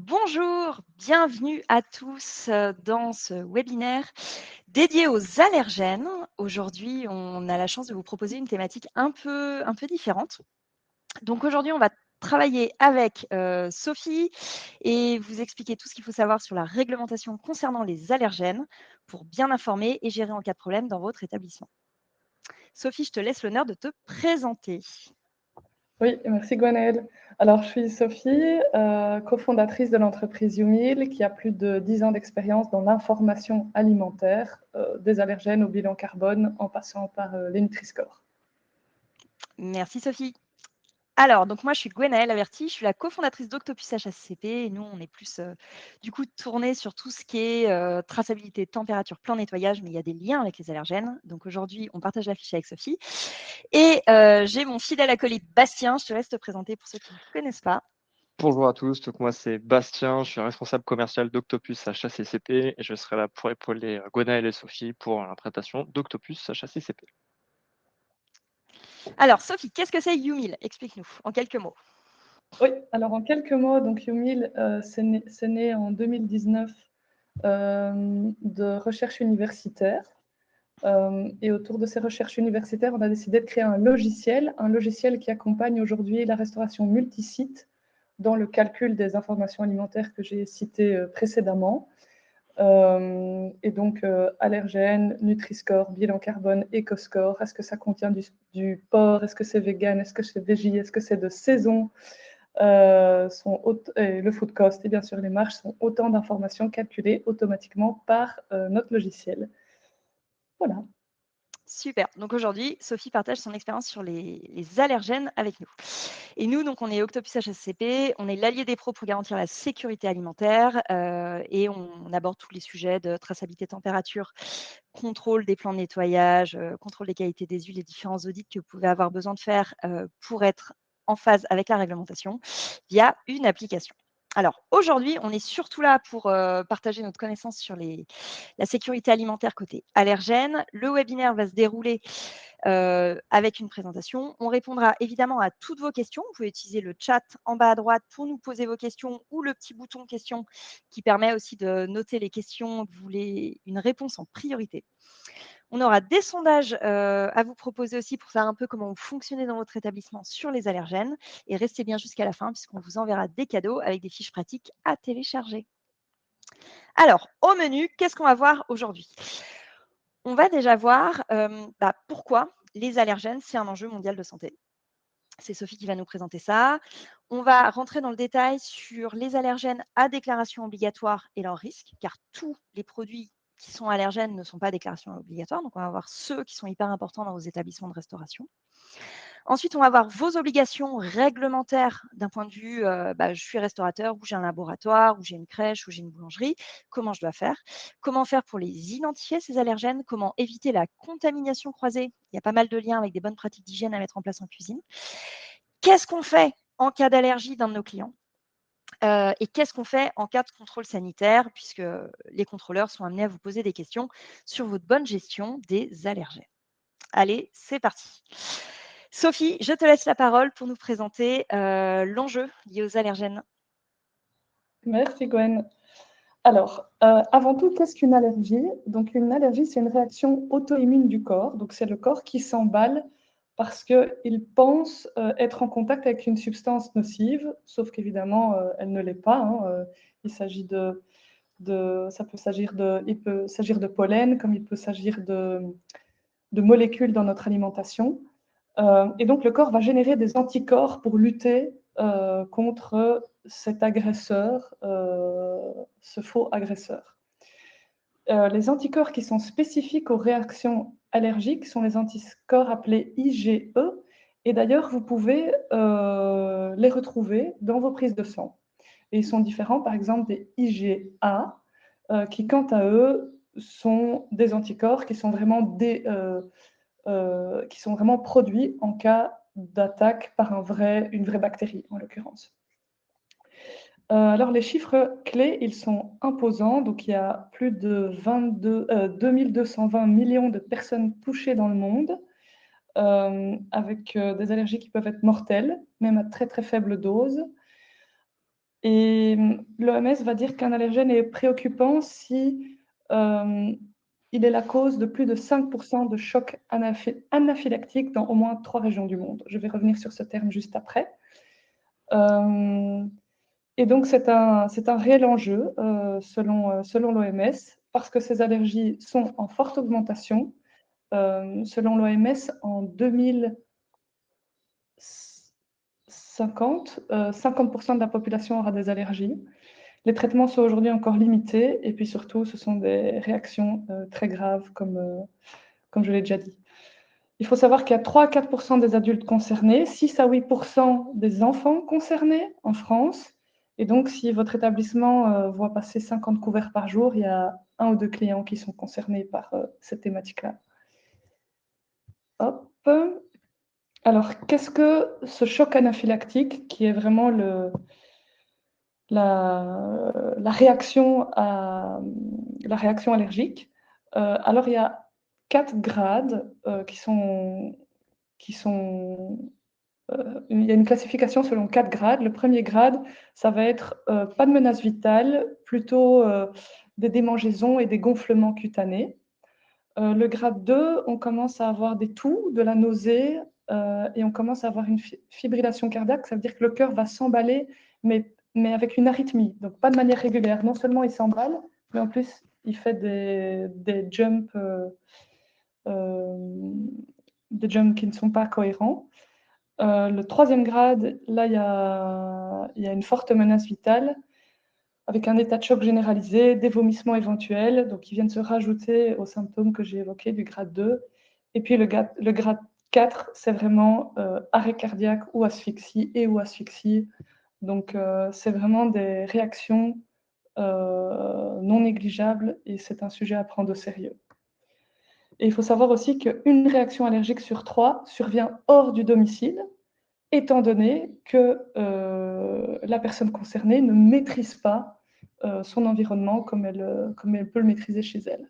Bonjour, bienvenue à tous dans ce webinaire dédié aux allergènes. Aujourd'hui, on a la chance de vous proposer une thématique un peu différente. Donc aujourd'hui, on va travailler avec Sophie et vous expliquer tout ce qu'il faut savoir sur la réglementation concernant les allergènes pour bien informer et gérer en cas de problème dans votre établissement. Sophie, je te laisse l'honneur de te présenter. Oui, merci Gwenaëlle. Alors, je suis Sophie, cofondatrice de l'entreprise YouMeal, qui a plus de 10 ans d'expérience dans l'information alimentaire des allergènes au bilan carbone, en passant par les Nutri-Score. Merci Sophie. Alors, donc moi, je suis Gwenaëlle Averti, je suis la cofondatrice d'Octopus HACCP et nous, on est plus du coup tournés sur tout ce qui est traçabilité, température, plan nettoyage, mais il y a des liens avec les allergènes. Donc aujourd'hui, on partage la fiche avec Sophie. Et j'ai mon fidèle acolyte Bastien, je te laisse te présenter pour ceux qui ne connaissent pas. Bonjour à tous, donc moi c'est Bastien, je suis responsable commercial d'Octopus HACCP et je serai là pour épauler Gwenaëlle et Sophie pour l'interprétation d'Octopus HACCP. Alors, Sophie, qu'est-ce que c'est YouMeal? Explique-nous en quelques mots. Oui, alors en quelques mots, donc YouMeal, c'est né en 2019 de recherche universitaire. Et autour de ces recherches universitaires, on a décidé de créer un logiciel qui accompagne aujourd'hui la restauration multisite dans le calcul des informations alimentaires que j'ai citées précédemment. Et donc, allergènes, Nutri-Score, bilan carbone, Eco-Score, est-ce que ça contient du porc, est-ce que c'est vegan, est-ce que c'est végé, est-ce que c'est de saison, et le food cost et bien sûr les marges sont autant d'informations calculées automatiquement par notre logiciel. Voilà. Super. Donc aujourd'hui, Sophie partage son expérience sur les allergènes avec nous. Et nous, donc, on est Octopus HACCP, on est l'allié des pros pour garantir la sécurité alimentaire et on aborde tous les sujets de traçabilité température, contrôle des plans de nettoyage, contrôle des qualités des huiles, les différents audits que vous pouvez avoir besoin de faire pour être en phase avec la réglementation via une application. Alors aujourd'hui, on est surtout là pour partager notre connaissance sur la sécurité alimentaire côté allergène. Le webinaire va se dérouler avec une présentation. On répondra évidemment à toutes vos questions. Vous pouvez utiliser le chat en bas à droite pour nous poser vos questions ou le petit bouton questions qui permet aussi de noter les questions que vous voulez une réponse en priorité. On aura des sondages à vous proposer aussi pour savoir un peu comment vous fonctionnez dans votre établissement sur les allergènes. Et restez bien jusqu'à la fin puisqu'on vous enverra des cadeaux avec des fiches pratiques à télécharger. Alors, au menu, qu'est-ce qu'on va voir aujourd'hui? On va déjà voir pourquoi les allergènes, c'est un enjeu mondial de santé. C'est Sophie qui va nous présenter ça. On va rentrer dans le détail sur les allergènes à déclaration obligatoire et leurs risques, car tous les produits qui sont allergènes ne sont pas à déclaration obligatoire. Donc, on va voir ceux qui sont hyper importants dans vos établissements de restauration. Ensuite, on va voir vos obligations réglementaires d'un point de vue, je suis restaurateur, ou j'ai un laboratoire, ou j'ai une crèche, ou j'ai une boulangerie. Comment je dois faire? Comment faire pour les identifier, ces allergènes? Comment éviter la contamination croisée? Il y a pas mal de liens avec des bonnes pratiques d'hygiène à mettre en place en cuisine. Qu'est-ce qu'on fait en cas d'allergie d'un de nos clients? Et qu'est-ce qu'on fait en cas de contrôle sanitaire? Puisque les contrôleurs sont amenés à vous poser des questions sur votre bonne gestion des allergènes. Allez, c'est parti. Sophie, je te laisse la parole pour nous présenter l'enjeu lié aux allergènes. Merci Gwen. Alors, avant tout, qu'est-ce qu'une allergie? Donc, une allergie, c'est une réaction auto-immune du corps. Donc, c'est le corps qui s'emballe parce qu'il pense être en contact avec une substance nocive, sauf qu'évidemment, elle ne l'est pas. Il s'agit ça peut il peut s'agir de pollen, comme il peut s'agir de molécules dans notre alimentation. Et donc, le corps va générer des anticorps pour lutter contre cet agresseur, ce faux agresseur. Les anticorps qui sont spécifiques aux réactions allergiques sont les anticorps appelés IgE. Et d'ailleurs, vous pouvez les retrouver dans vos prises de sang. Et ils sont différents, par exemple, des IgA, qui, quant à eux, sont des anticorps qui sont vraiment produits en cas d'attaque par une vraie bactérie, en l'occurrence. Alors, les chiffres clés, ils sont imposants. Donc, il y a plus de 2220 millions de personnes touchées dans le monde, avec des allergies qui peuvent être mortelles, même à très, très faible dose. Et l'OMS va dire qu'un allergène est préoccupant si il est la cause de plus de 5% de chocs anaphylactiques dans au moins 3 régions du monde. Je vais revenir sur ce terme juste après. Et donc, c'est un réel enjeu selon l'OMS, parce que ces allergies sont en forte augmentation. Selon l'OMS, en 2050, 50% de la population aura des allergies. Les traitements sont aujourd'hui encore limités, et puis surtout, ce sont des réactions très graves, comme je l'ai déjà dit. Il faut savoir qu'il y a 3 à 4% des adultes concernés, 6 à 8% des enfants concernés en France. Et donc, si votre établissement voit passer 50 couverts par jour, il y a 1 ou 2 clients qui sont concernés par cette thématique-là. Hop. Alors, qu'est-ce que ce choc anaphylactique, qui est vraiment la réaction allergique? Alors, il y a 4 grades il y a une classification selon 4 grades. Le premier grade, ça va être pas de menace vitale, plutôt des démangeaisons et des gonflements cutanés. Le grade 2, on commence à avoir des toux, de la nausée, et on commence à avoir une fibrillation cardiaque. Ça veut dire que le cœur va s'emballer, mais avec une arythmie, donc pas de manière régulière. Non seulement il s'emballe, mais en plus il fait des jumps qui ne sont pas cohérents. Le troisième grade, là, il y a une forte menace vitale, avec un état de choc généralisé, des vomissements éventuels, donc qui viennent se rajouter aux symptômes que j'ai évoqués du grade 2. Et puis le grade 4, c'est vraiment arrêt cardiaque ou asphyxie. Donc c'est vraiment des réactions non négligeables, et c'est un sujet à prendre au sérieux. Et il faut savoir aussi qu'une réaction allergique sur 3 survient hors du domicile, étant donné que la personne concernée ne maîtrise pas son environnement comme elle peut le maîtriser chez elle.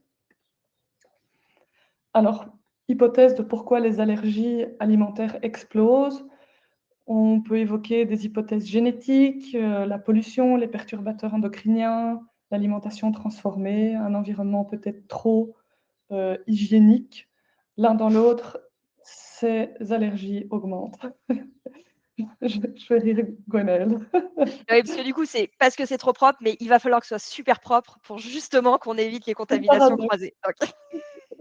Alors, hypothèse de pourquoi les allergies alimentaires explosent. On peut évoquer des hypothèses génétiques, la pollution, les perturbateurs endocriniens, l'alimentation transformée, un environnement peut-être trop hygiénique. L'un dans l'autre, ces allergies augmentent. Je vais rire Gwenaëlle. Oui, parce que du coup, c'est parce que c'est trop propre, mais il va falloir que ce soit super propre pour justement qu'on évite les contaminations croisées. Okay.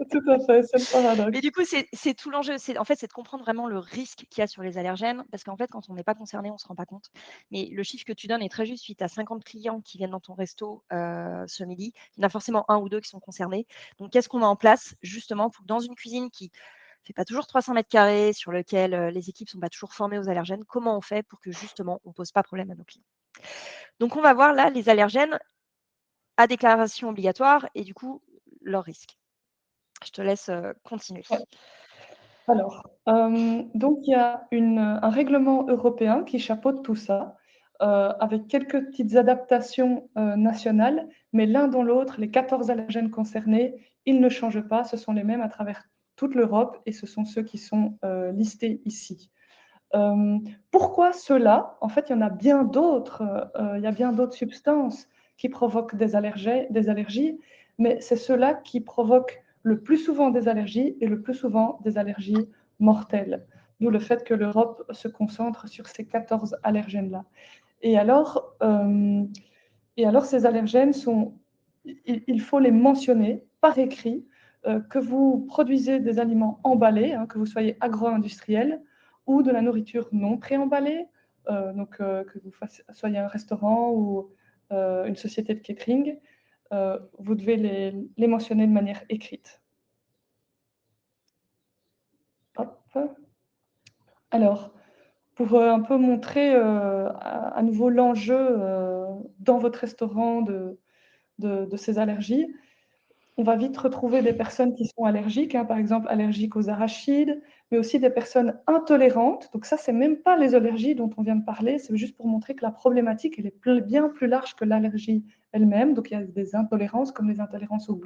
Tout à fait, c'est le paradoxe. Mais du coup, c'est tout l'enjeu. C'est de comprendre vraiment le risque qu'il y a sur les allergènes, parce qu'en fait, quand on n'est pas concerné, on ne se rend pas compte. Mais le chiffre que tu donnes est très juste. Suite à 50 clients qui viennent dans ton resto ce midi, il y en a forcément 1 ou 2 qui sont concernés. Donc, qu'est-ce qu'on met en place justement pour que dans une cuisine qui ne fait pas toujours 300 mètres carrés, sur lequel les équipes ne sont pas toujours formées aux allergènes, comment on fait pour que justement on ne pose pas problème à nos clients? Donc, on va voir là les allergènes à déclaration obligatoire et du coup, leurs risques. Je te laisse continuer. Ouais. Alors, donc il y a un règlement européen qui chapeaute tout ça, avec quelques petites adaptations nationales, mais l'un dans l'autre, les 14 allergènes concernés, ils ne changent pas, ce sont les mêmes à travers toute l'Europe, et ce sont ceux qui sont listés ici. Pourquoi ceux-là? En fait, il y en a bien d'autres, il y a bien d'autres substances qui provoquent des allergies, mais c'est ceux-là qui provoquent le plus souvent des allergies, et le plus souvent des allergies mortelles. D'où le fait que l'Europe se concentre sur ces 14 allergènes-là. Et alors, ces allergènes il faut les mentionner par écrit, que vous produisez des aliments emballés, que vous soyez agro-industriel, ou de la nourriture non préemballée, que vous soyez un restaurant ou une société de catering, vous devez les mentionner de manière écrite. Hop. Alors, pour un peu montrer à nouveau l'enjeu dans votre restaurant de ces allergies, on va vite retrouver des personnes qui sont allergiques, par exemple allergiques aux arachides, mais aussi des personnes intolérantes. Donc ça, c'est même pas les allergies dont on vient de parler, c'est juste pour montrer que la problématique, elle est bien plus large que l'allergie elle-même. Donc il y a des intolérances, comme les intolérances au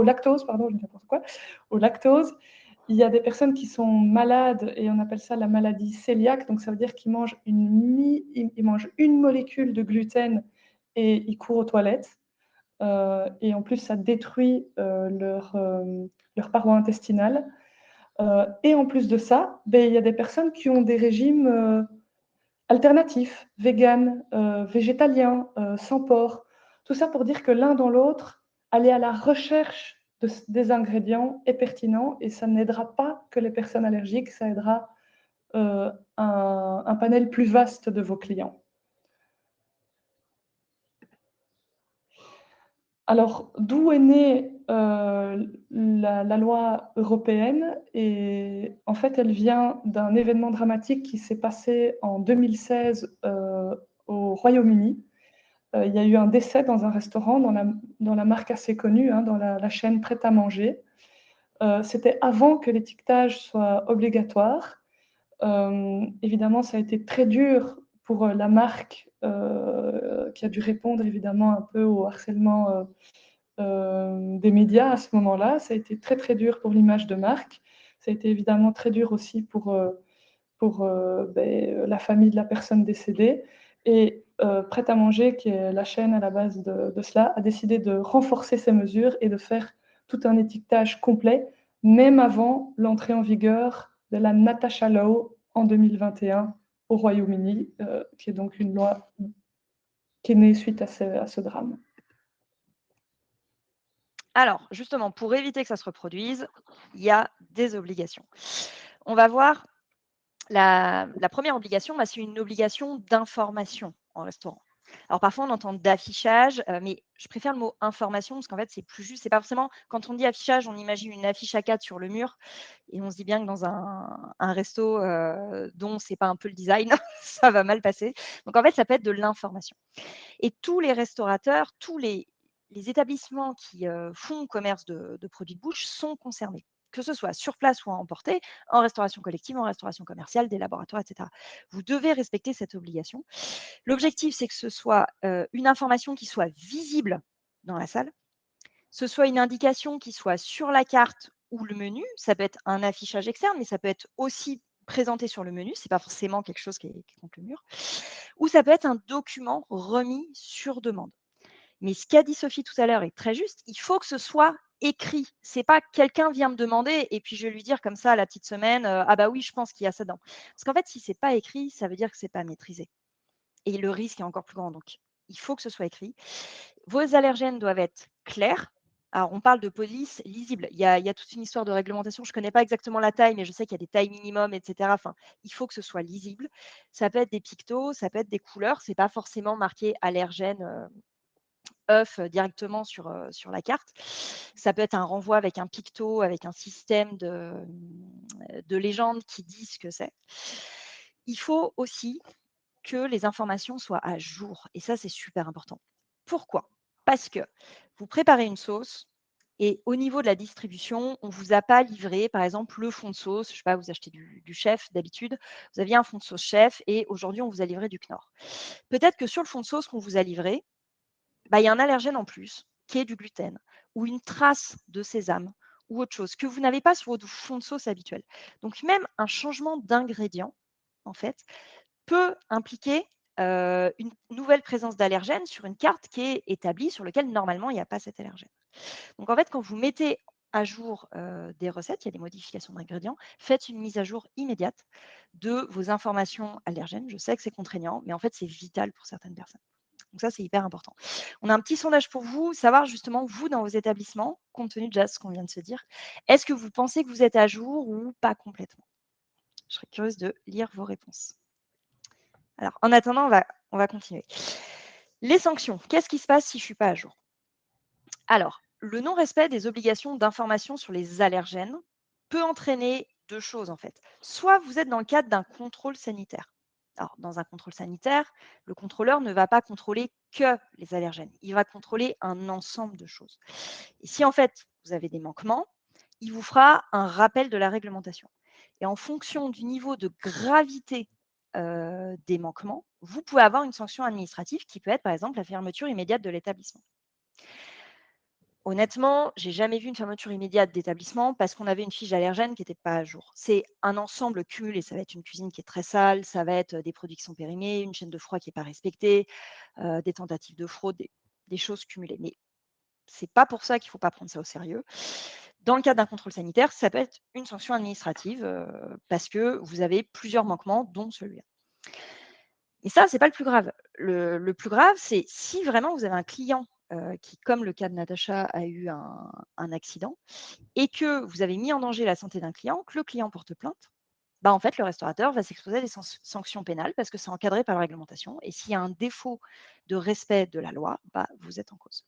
lactose, pardon, je ne sais pas quoi, au lactose. il y a des personnes qui sont malades et on appelle ça la maladie cœliaque. Donc, ça veut dire qu'ils mangent ils mangent une molécule de gluten et ils courent aux toilettes. Et en plus, ça détruit leur paroi intestinale. Et en plus de ça, ben, il y a des personnes qui ont des régimes alternatifs, véganes, végétaliens, sans porc. Tout ça pour dire que l'un dans l'autre, aller à la recherche des ingrédients est pertinent et ça n'aidera pas que les personnes allergiques, ça aidera un panel plus vaste de vos clients. Alors, d'où est née la loi européenne? Et en fait, elle vient d'un événement dramatique qui s'est passé en 2016 au Royaume-Uni. Il y a eu un décès dans un restaurant, dans la marque assez connue, hein, dans la chaîne Pret-à-Manger. C'était avant que l'étiquetage soit obligatoire. Évidemment, ça a été très dur pour la marque qui a dû répondre évidemment un peu au harcèlement des médias à ce moment-là. Ça a été très très dur pour l'image de marque. Ça a été évidemment très dur aussi pour la famille de la personne décédée. Et Prêt à manger, qui est la chaîne à la base de cela, a décidé de renforcer ces mesures et de faire tout un étiquetage complet, même avant l'entrée en vigueur de la Natasha Law en 2021 au Royaume-Uni, qui est donc une loi qui est née suite à ce drame. Alors, justement, pour éviter que ça se reproduise, il y a des obligations. On va voir la première obligation, c'est une obligation d'information en restaurant. Alors parfois, on entend d'affichage, mais je préfère le mot information parce qu'en fait, c'est plus juste. C'est pas forcément quand on dit affichage, on imagine une affiche A4 sur le mur et on se dit bien que dans un resto dont c'est pas un peu le design, ça va mal passer. Donc en fait, ça peut être de l'information. Et tous les restaurateurs, tous les établissements qui font commerce de produits de bouche sont concernés, que ce soit sur place ou à emporter, en restauration collective, en restauration commerciale, des laboratoires, etc. Vous devez respecter cette obligation. L'objectif, c'est que ce soit une information qui soit visible dans la salle, ce soit une indication qui soit sur la carte ou le menu. Ça peut être un affichage externe, mais ça peut être aussi présenté sur le menu. Ce n'est pas forcément quelque chose qui est contre le mur. Ou ça peut être un document remis sur demande. Mais ce qu'a dit Sophie tout à l'heure est très juste. Il faut que ce soit écrit. C'est pas quelqu'un vient me demander et puis je vais lui dire comme ça à la petite semaine, ah bah oui, je pense qu'il y a ça dedans. Parce qu'en fait, si c'est pas écrit, ça veut dire que c'est pas maîtrisé. Et le risque est encore plus grand. Donc, il faut que ce soit écrit. Vos allergènes doivent être clairs. Alors, on parle de police lisible. Il y a toute une histoire de réglementation. Je ne connais pas exactement la taille, mais je sais qu'il y a des tailles minimum, etc. Enfin, il faut que ce soit lisible. Ça peut être des pictos, ça peut être des couleurs. Ce n'est pas forcément marqué allergène œuf directement sur la carte. Ça peut être un renvoi avec un picto, avec un système de légende qui dit ce que c'est. Il faut aussi que les informations soient à jour. Et ça, c'est super important. Pourquoi? Parce que vous préparez une sauce et au niveau de la distribution, on ne vous a pas livré, par exemple, le fond de sauce. Je ne sais pas, vous achetez du chef d'habitude. Vous aviez un fond de sauce chef et aujourd'hui, on vous a livré du Knorr. Peut-être que sur le fond de sauce qu'on vous a livré, il y a un allergène en plus qui est du gluten ou une trace de sésame ou autre chose que vous n'avez pas sur votre fond de sauce habituel. Donc, même un changement d'ingrédient, en fait, peut impliquer une nouvelle présence d'allergène sur une carte qui est établie, sur laquelle normalement il n'y a pas cet allergène. Donc en fait, quand vous mettez à jour des recettes, il y a des modifications d'ingrédients, faites une mise à jour immédiate de vos informations allergènes. Je sais que c'est contraignant, mais en fait, c'est vital pour certaines personnes. Donc ça, c'est hyper important. On a un petit sondage pour vous, savoir justement, vous, dans vos établissements, compte tenu de ce qu'on vient de se dire, est-ce que vous pensez que vous êtes à jour ou pas complètement? Je serais curieuse de lire vos réponses. Alors, en attendant, on va continuer. Les sanctions, qu'est-ce qui se passe si je ne suis pas à jour? Alors, le non-respect des obligations d'information sur les allergènes peut entraîner deux choses, en fait. Soit vous êtes dans le cadre d'un contrôle sanitaire. Alors, dans un contrôle sanitaire, le contrôleur ne va pas contrôler que les allergènes. Il va contrôler un ensemble de choses. Et si, en fait, vous avez des manquements, il vous fera un rappel de la réglementation. Et en fonction du niveau de gravité des manquements, vous pouvez avoir une sanction administrative qui peut être, par exemple, la fermeture immédiate de l'établissement. Honnêtement, j'ai jamais vu une fermeture immédiate d'établissement parce qu'on avait une fiche d'allergène qui n'était pas à jour. C'est un ensemble cumulé. Ça va être une cuisine qui est très sale, ça va être des produits qui sont périmés, une chaîne de froid qui n'est pas respectée, des tentatives de fraude, des choses cumulées. Mais c'est pas pour ça qu'il ne faut pas prendre ça au sérieux. Dans le cadre d'un contrôle sanitaire, ça peut être une sanction administrative parce que vous avez plusieurs manquements, dont celui-là. Et ça, c'est pas le plus grave. Le plus grave, c'est si vraiment vous avez un client qui, comme le cas de Natacha, a eu un accident et que vous avez mis en danger la santé d'un client, que le client porte plainte, bah, en fait, le restaurateur va s'exposer à des sanctions pénales parce que c'est encadré par la réglementation. Et s'il y a un défaut de respect de la loi, bah, vous êtes en cause.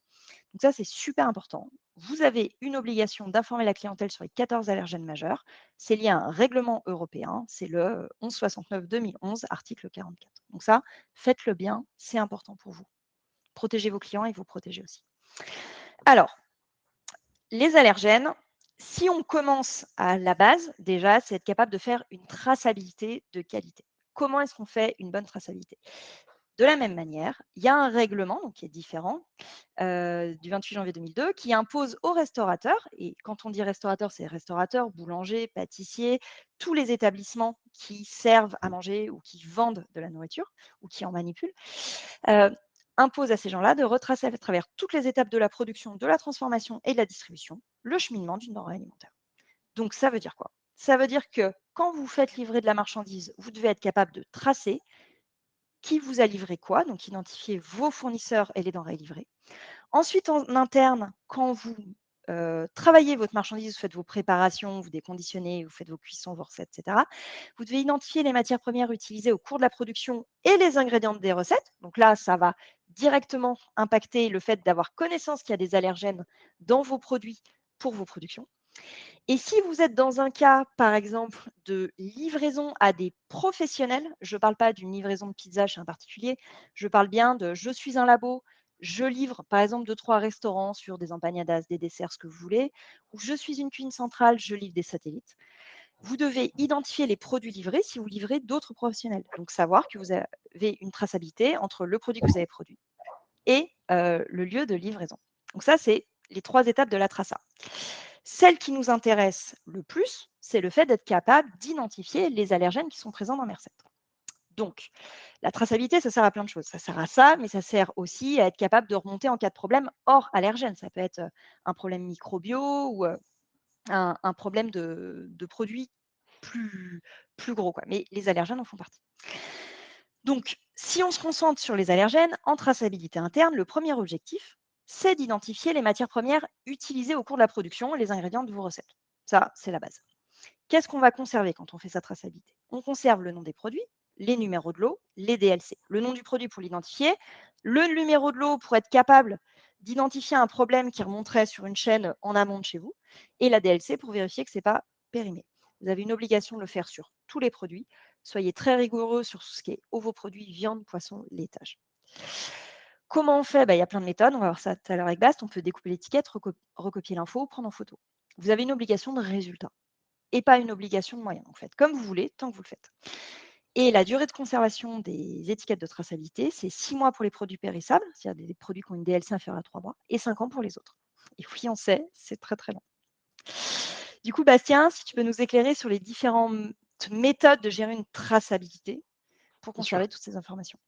Donc ça, c'est super important. Vous avez une obligation d'informer la clientèle sur les 14 allergènes majeurs. C'est lié à un règlement européen, c'est le 1169-2011, article 44. Donc ça, faites-le bien, c'est important pour vous. Protégez vos clients et vous protégez aussi. Alors, les allergènes, si on commence à la base, déjà, c'est être capable de faire une traçabilité de qualité. Comment est-ce qu'on fait une bonne traçabilité? De la même manière, il y a un règlement donc, qui est différent du 28 janvier 2002 qui impose aux restaurateurs, et quand on dit restaurateur, c'est restaurateur, boulanger, pâtissier, tous les établissements qui servent à manger ou qui vendent de la nourriture ou qui en manipulent, euh, impose à ces gens-là de retracer à travers toutes les étapes de la production, de la transformation et de la distribution le cheminement d'une denrée alimentaire. Donc ça veut dire quoi? Ça veut dire que quand vous faites livrer de la marchandise, vous devez être capable de tracer qui vous a livré quoi, donc identifier vos fournisseurs et les denrées livrées. Ensuite, en interne, quand vous travaillez votre marchandise, vous faites vos préparations, vous déconditionnez, vous faites vos cuissons, vos recettes, etc., vous devez identifier les matières premières utilisées au cours de la production et les ingrédients des recettes. Donc là, ça va directement impacter le fait d'avoir connaissance qu'il y a des allergènes dans vos produits pour vos productions. Et si vous êtes dans un cas, par exemple, de livraison à des professionnels, je ne parle pas d'une livraison de pizza chez un particulier, je parle bien de je suis un labo, je livre par exemple 2-3 restaurants sur des empanadas, des desserts, ce que vous voulez, ou je suis une cuisine centrale, je livre des satellites. Vous devez identifier les produits livrés si vous livrez d'autres professionnels. Donc savoir que vous avez une traçabilité entre le produit que vous avez produit et le lieu de livraison. Donc ça, c'est les 3 étapes de la traça. Celle qui nous intéresse le plus, c'est le fait d'être capable d'identifier les allergènes qui sont présents dans mes recettes. Donc, la traçabilité, ça sert à plein de choses. Ça sert à ça, mais ça sert aussi à être capable de remonter en cas de problème hors allergène. Ça peut être un problème microbio ou un problème de produits plus, plus gros. Quoi. Mais les allergènes en font partie. Donc, si on se concentre sur les allergènes, en traçabilité interne, le premier objectif, c'est d'identifier les matières premières utilisées au cours de la production et les ingrédients de vos recettes. Ça, c'est la base. Qu'est-ce qu'on va conserver quand on fait sa traçabilité? On conserve le nom des produits, les numéros de lot, les DLC. Le nom du produit pour l'identifier, le numéro de lot pour être capable d'identifier un problème qui remonterait sur une chaîne en amont de chez vous, et la DLC pour vérifier que ce n'est pas périmé. Vous avez une obligation de le faire sur tous les produits. Soyez très rigoureux sur ce qui est ovoproduits, viande, poisson, laitage. Comment on fait? Il y a plein de méthodes. On va voir ça tout à l'heure avec Bast. On peut découper l'étiquette, recopier l'info, prendre en photo. Vous avez une obligation de résultat et pas une obligation de moyens. Vous faites comme vous voulez, tant que vous le faites. Et la durée de conservation des étiquettes de traçabilité, c'est 6 mois pour les produits périssables, c'est-à-dire des produits qui ont une DLC inférieure à 3 mois, et 5 ans pour les autres. Et oui, on sait, c'est très très long. Du coup, Bastien, si tu peux nous éclairer sur les différentes méthodes de gérer une traçabilité pour conserver toutes ces informations.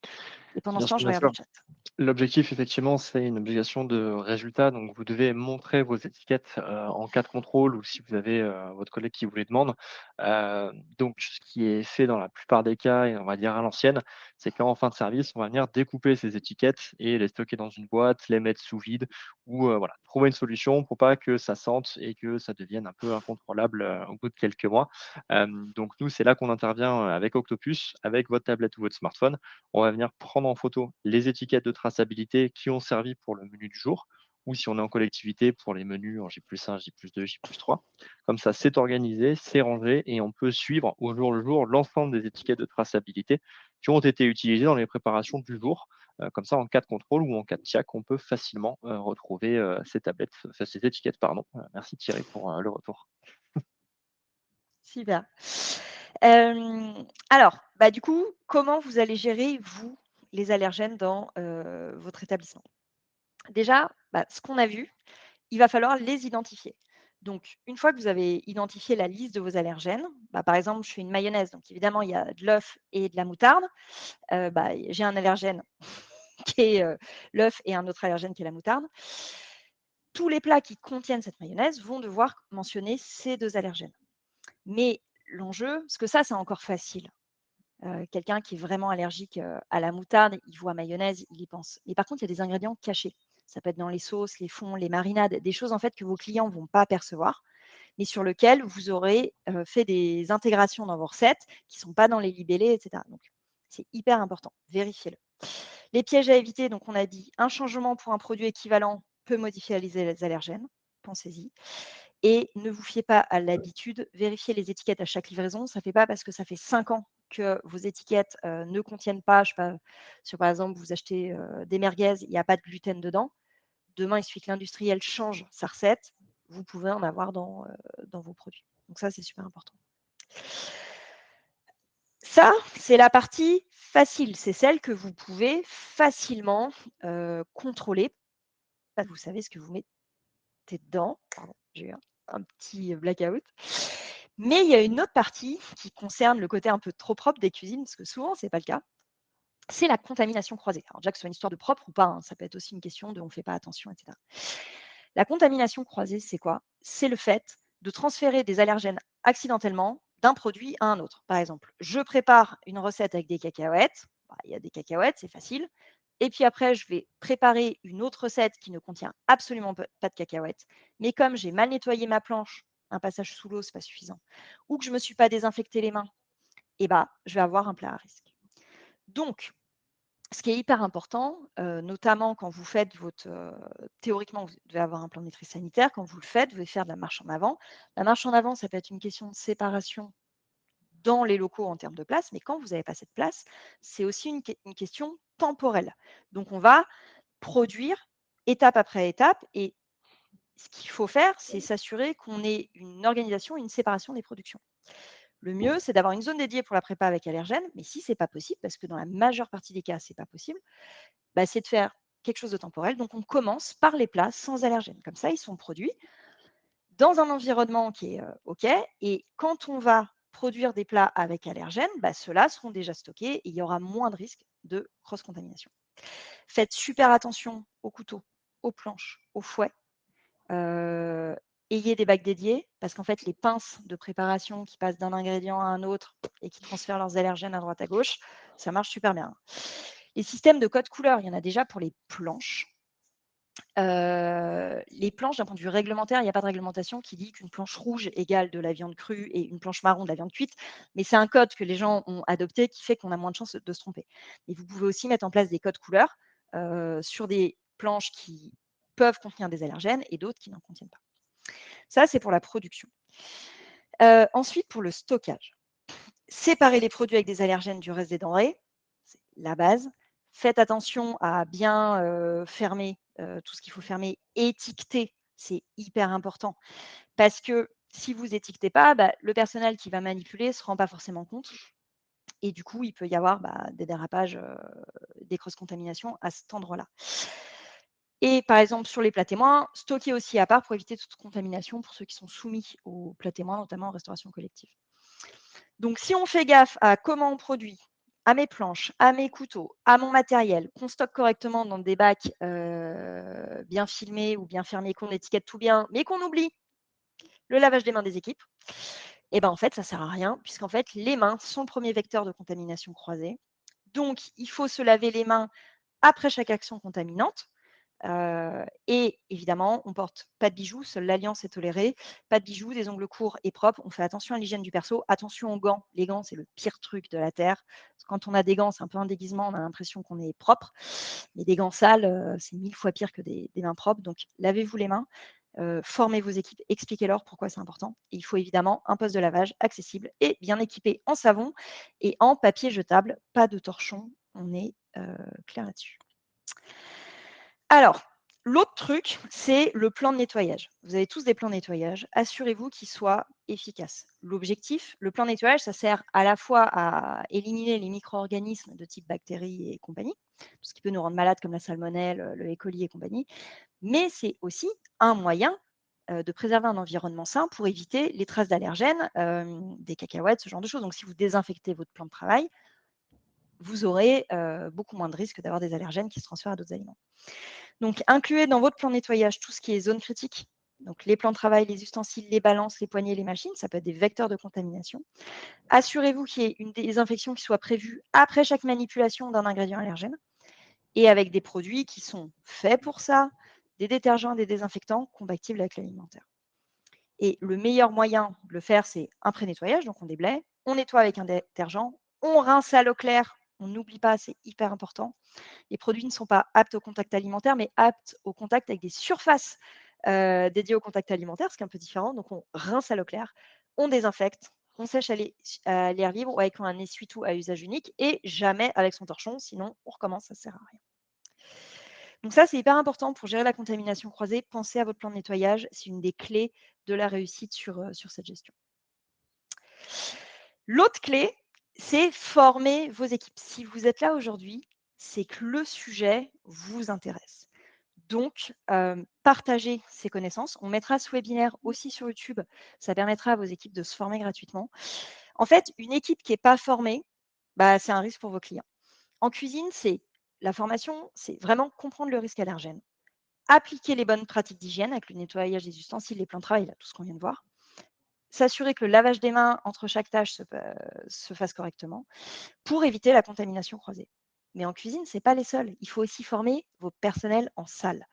Et pendant ce temps, je Bien regarde le sûr. chat. L'objectif, effectivement, c'est une obligation de résultat. Donc, vous devez montrer vos étiquettes en cas de contrôle ou si vous avez votre collègue qui vous les demande. Donc, ce qui est fait dans la plupart des cas, et on va dire à l'ancienne, c'est qu'en fin de service, on va venir découper ces étiquettes et les stocker dans une boîte, les mettre sous vide ou voilà, trouver une solution pour pas que ça sente et que ça devienne un peu incontrôlable au bout de quelques mois. Donc, nous, c'est là qu'on intervient avec Octopus, avec votre tablette ou votre smartphone. On va venir prendre en photo les étiquettes de traçabilité qui ont servi pour le menu du jour, ou si on est en collectivité pour les menus en J+1, J+2, J+3. Comme ça, c'est organisé, c'est rangé et on peut suivre au jour le jour l'ensemble des étiquettes de traçabilité qui ont été utilisées dans les préparations du jour. Comme ça, en cas de contrôle ou en cas de TIAC, on peut facilement retrouver ces tablettes, enfin, ces étiquettes, pardon. Merci Thierry pour le retour. Super. Alors, du coup, comment vous allez gérer, vous, les allergènes dans votre établissement? Déjà, ce qu'on a vu, il va falloir les identifier. Donc, une fois que vous avez identifié la liste de vos allergènes, par exemple, je fais une mayonnaise, donc évidemment, il y a de l'œuf et de la moutarde. J'ai un allergène qui est l'œuf et un autre allergène qui est la moutarde. Tous les plats qui contiennent cette mayonnaise vont devoir mentionner ces 2 allergènes. Mais l'enjeu, parce que ça, c'est encore facile. Quelqu'un qui est vraiment allergique à la moutarde, il voit mayonnaise, il y pense. Mais par contre, il y a des ingrédients cachés. Ça peut être dans les sauces, les fonds, les marinades, des choses en fait que vos clients ne vont pas percevoir, mais sur lesquelles vous aurez fait des intégrations dans vos recettes qui ne sont pas dans les libellés, etc. Donc, c'est hyper important. Vérifiez-le. Les pièges à éviter, donc on a dit un changement pour un produit équivalent peut modifier les allergènes. Pensez-y. Et ne vous fiez pas à l'habitude. Vérifiez les étiquettes à chaque livraison. Ça ne fait pas parce que ça fait 5 ans que vos étiquettes ne contiennent pas, je sais pas, sur par exemple, vous achetez des merguez, il n'y a pas de gluten dedans. Demain, il suffit que l'industriel change sa recette. Vous pouvez en avoir dans vos produits. Donc ça, c'est super important. Ça, c'est la partie facile. C'est celle que vous pouvez facilement contrôler. Vous savez ce que vous mettez dedans. Pardon, j'ai eu un petit blackout. Mais il y a une autre partie qui concerne le côté un peu trop propre des cuisines, parce que souvent, ce n'est pas le cas. C'est la contamination croisée. Alors déjà que ce soit une histoire de propre ou pas, hein, ça peut être aussi une question de on ne fait pas attention, etc. La contamination croisée, c'est quoi? C'est le fait de transférer des allergènes accidentellement d'un produit à un autre. Par exemple, je prépare une recette avec des cacahuètes. Il y a des cacahuètes, c'est facile. Et puis après, je vais préparer une autre recette qui ne contient absolument pas de cacahuètes. Mais comme j'ai mal nettoyé ma planche, un passage sous l'eau, ce n'est pas suffisant, ou que je ne me suis pas désinfecté les mains, je vais avoir un plat à risque. Donc, ce qui est hyper important, notamment quand vous faites théoriquement, vous devez avoir un plan de maîtrise sanitaire. Quand vous le faites, vous devez faire de la marche en avant. La marche en avant, ça peut être une question de séparation dans les locaux en termes de place, mais quand vous n'avez pas cette place, c'est aussi une question temporelle. Donc, on va produire étape après étape et ce qu'il faut faire, c'est s'assurer qu'on ait une organisation, une séparation des productions. Le mieux, c'est d'avoir une zone dédiée pour la prépa avec allergènes, mais si ce n'est pas possible, parce que dans la majeure partie des cas, ce n'est pas possible, c'est de faire quelque chose de temporel. Donc, on commence par les plats sans allergènes. Comme ça, ils sont produits dans un environnement qui est OK. Et quand on va produire des plats avec allergènes, ceux-là seront déjà stockés et il y aura moins de risques de cross-contamination. Faites super attention aux couteaux, aux planches, aux fouets. Ayez des bacs dédiés parce qu'en fait, les pinces de préparation qui passent d'un ingrédient à un autre et qui transfèrent leurs allergènes à droite à gauche, ça marche super bien. Les systèmes de code couleur, il y en a déjà pour les planches. Les planches, d'un point de vue réglementaire, il n'y a pas de réglementation qui dit qu'une planche rouge égale de la viande crue et une planche marron de la viande cuite, mais c'est un code que les gens ont adopté qui fait qu'on a moins de chances de se tromper. Et vous pouvez aussi mettre en place des codes couleurs sur des planches qui peuvent contenir des allergènes et d'autres qui n'en contiennent pas. Ça, c'est pour la production. Ensuite, pour le stockage. Séparer les produits avec des allergènes du reste des denrées, c'est la base. Faites attention à bien fermer tout ce qu'il faut fermer. Étiqueter, c'est hyper important. Parce que si vous étiquetez pas, le personnel qui va manipuler ne se rend pas forcément compte. Et du coup, il peut y avoir des dérapages, des cross-contaminations à cet endroit-là. Et par exemple, sur les plats témoins, stocker aussi à part pour éviter toute contamination pour ceux qui sont soumis aux plats témoins, notamment en restauration collective. Donc, si on fait gaffe à comment on produit, à mes planches, à mes couteaux, à mon matériel, qu'on stocke correctement dans des bacs bien filmés ou bien fermés, qu'on étiquette tout bien, mais qu'on oublie le lavage des mains des équipes, en fait, ça ne sert à rien, puisqu'en fait, les mains sont le premier vecteur de contamination croisée. Donc, il faut se laver les mains après chaque action contaminante. Et évidemment, on ne porte pas de bijoux, seule l'alliance est tolérée. Pas de bijoux, des ongles courts et propres. On fait attention à l'hygiène du perso. Attention aux gants. Les gants, c'est le pire truc de la Terre. Parce que quand on a des gants, c'est un peu un déguisement. On a l'impression qu'on est propre. Mais des gants sales, c'est 1000 fois pire que des mains propres. Donc, lavez-vous les mains. Formez vos équipes. Expliquez-leur pourquoi c'est important. Et il faut évidemment un poste de lavage accessible et bien équipé en savon et en papier jetable. Pas de torchon. On est clair là-dessus. Alors, L'autre truc, c'est le plan de nettoyage. Vous avez tous des plans de nettoyage. Assurez-vous qu'ils soient efficaces. L'objectif, le plan de nettoyage, ça sert à la fois à éliminer les micro-organismes de type bactéries et compagnie, tout ce qui peut nous rendre malades comme la salmonelle, le E. coli et compagnie, mais c'est aussi un moyen de préserver un environnement sain pour éviter les traces d'allergènes, des cacahuètes, ce genre de choses. Donc, si vous désinfectez votre plan de travail, vous aurez beaucoup moins de risques d'avoir des allergènes qui se transfèrent à d'autres aliments. Donc, incluez dans votre plan de nettoyage tout ce qui est zone critique. Donc, les plans de travail, les ustensiles, les balances, les poignées, les machines, ça peut être des vecteurs de contamination. Assurez-vous qu'il y ait une désinfection qui soit prévue après chaque manipulation d'un ingrédient allergène et avec des produits qui sont faits pour ça, des détergents, des désinfectants compatibles avec l'alimentaire. Et le meilleur moyen de le faire, c'est un pré-nettoyage. Donc, on déblaye, on nettoie avec un détergent, on rince à l'eau claire. On n'oublie pas, c'est hyper important. Les produits ne sont pas aptes au contact alimentaire, mais aptes au contact avec des surfaces dédiées au contact alimentaire, ce qui est un peu différent. Donc, on rince à l'eau claire, on désinfecte, on sèche à l'air libre ou avec un essuie-tout à usage unique et jamais avec son torchon, sinon on recommence, ça ne sert à rien. Donc ça, c'est hyper important pour gérer la contamination croisée. Pensez à votre plan de nettoyage, c'est une des clés de la réussite sur cette gestion. L'autre clé, c'est former vos équipes. Si vous êtes là aujourd'hui, c'est que le sujet vous intéresse. Donc, partagez ces connaissances. On mettra ce webinaire aussi sur YouTube. Ça permettra à vos équipes de se former gratuitement. En fait, une équipe qui n'est pas formée, bah, c'est un risque pour vos clients. En cuisine, la formation, c'est vraiment comprendre le risque allergène, appliquer les bonnes pratiques d'hygiène avec le nettoyage des ustensiles, les plans de travail, là, tout ce qu'on vient de voir, s'assurer que le lavage des mains entre chaque tâche se fasse correctement pour éviter la contamination croisée. Mais en cuisine, ce n'est pas les seuls. Il faut aussi former vos personnels en salle.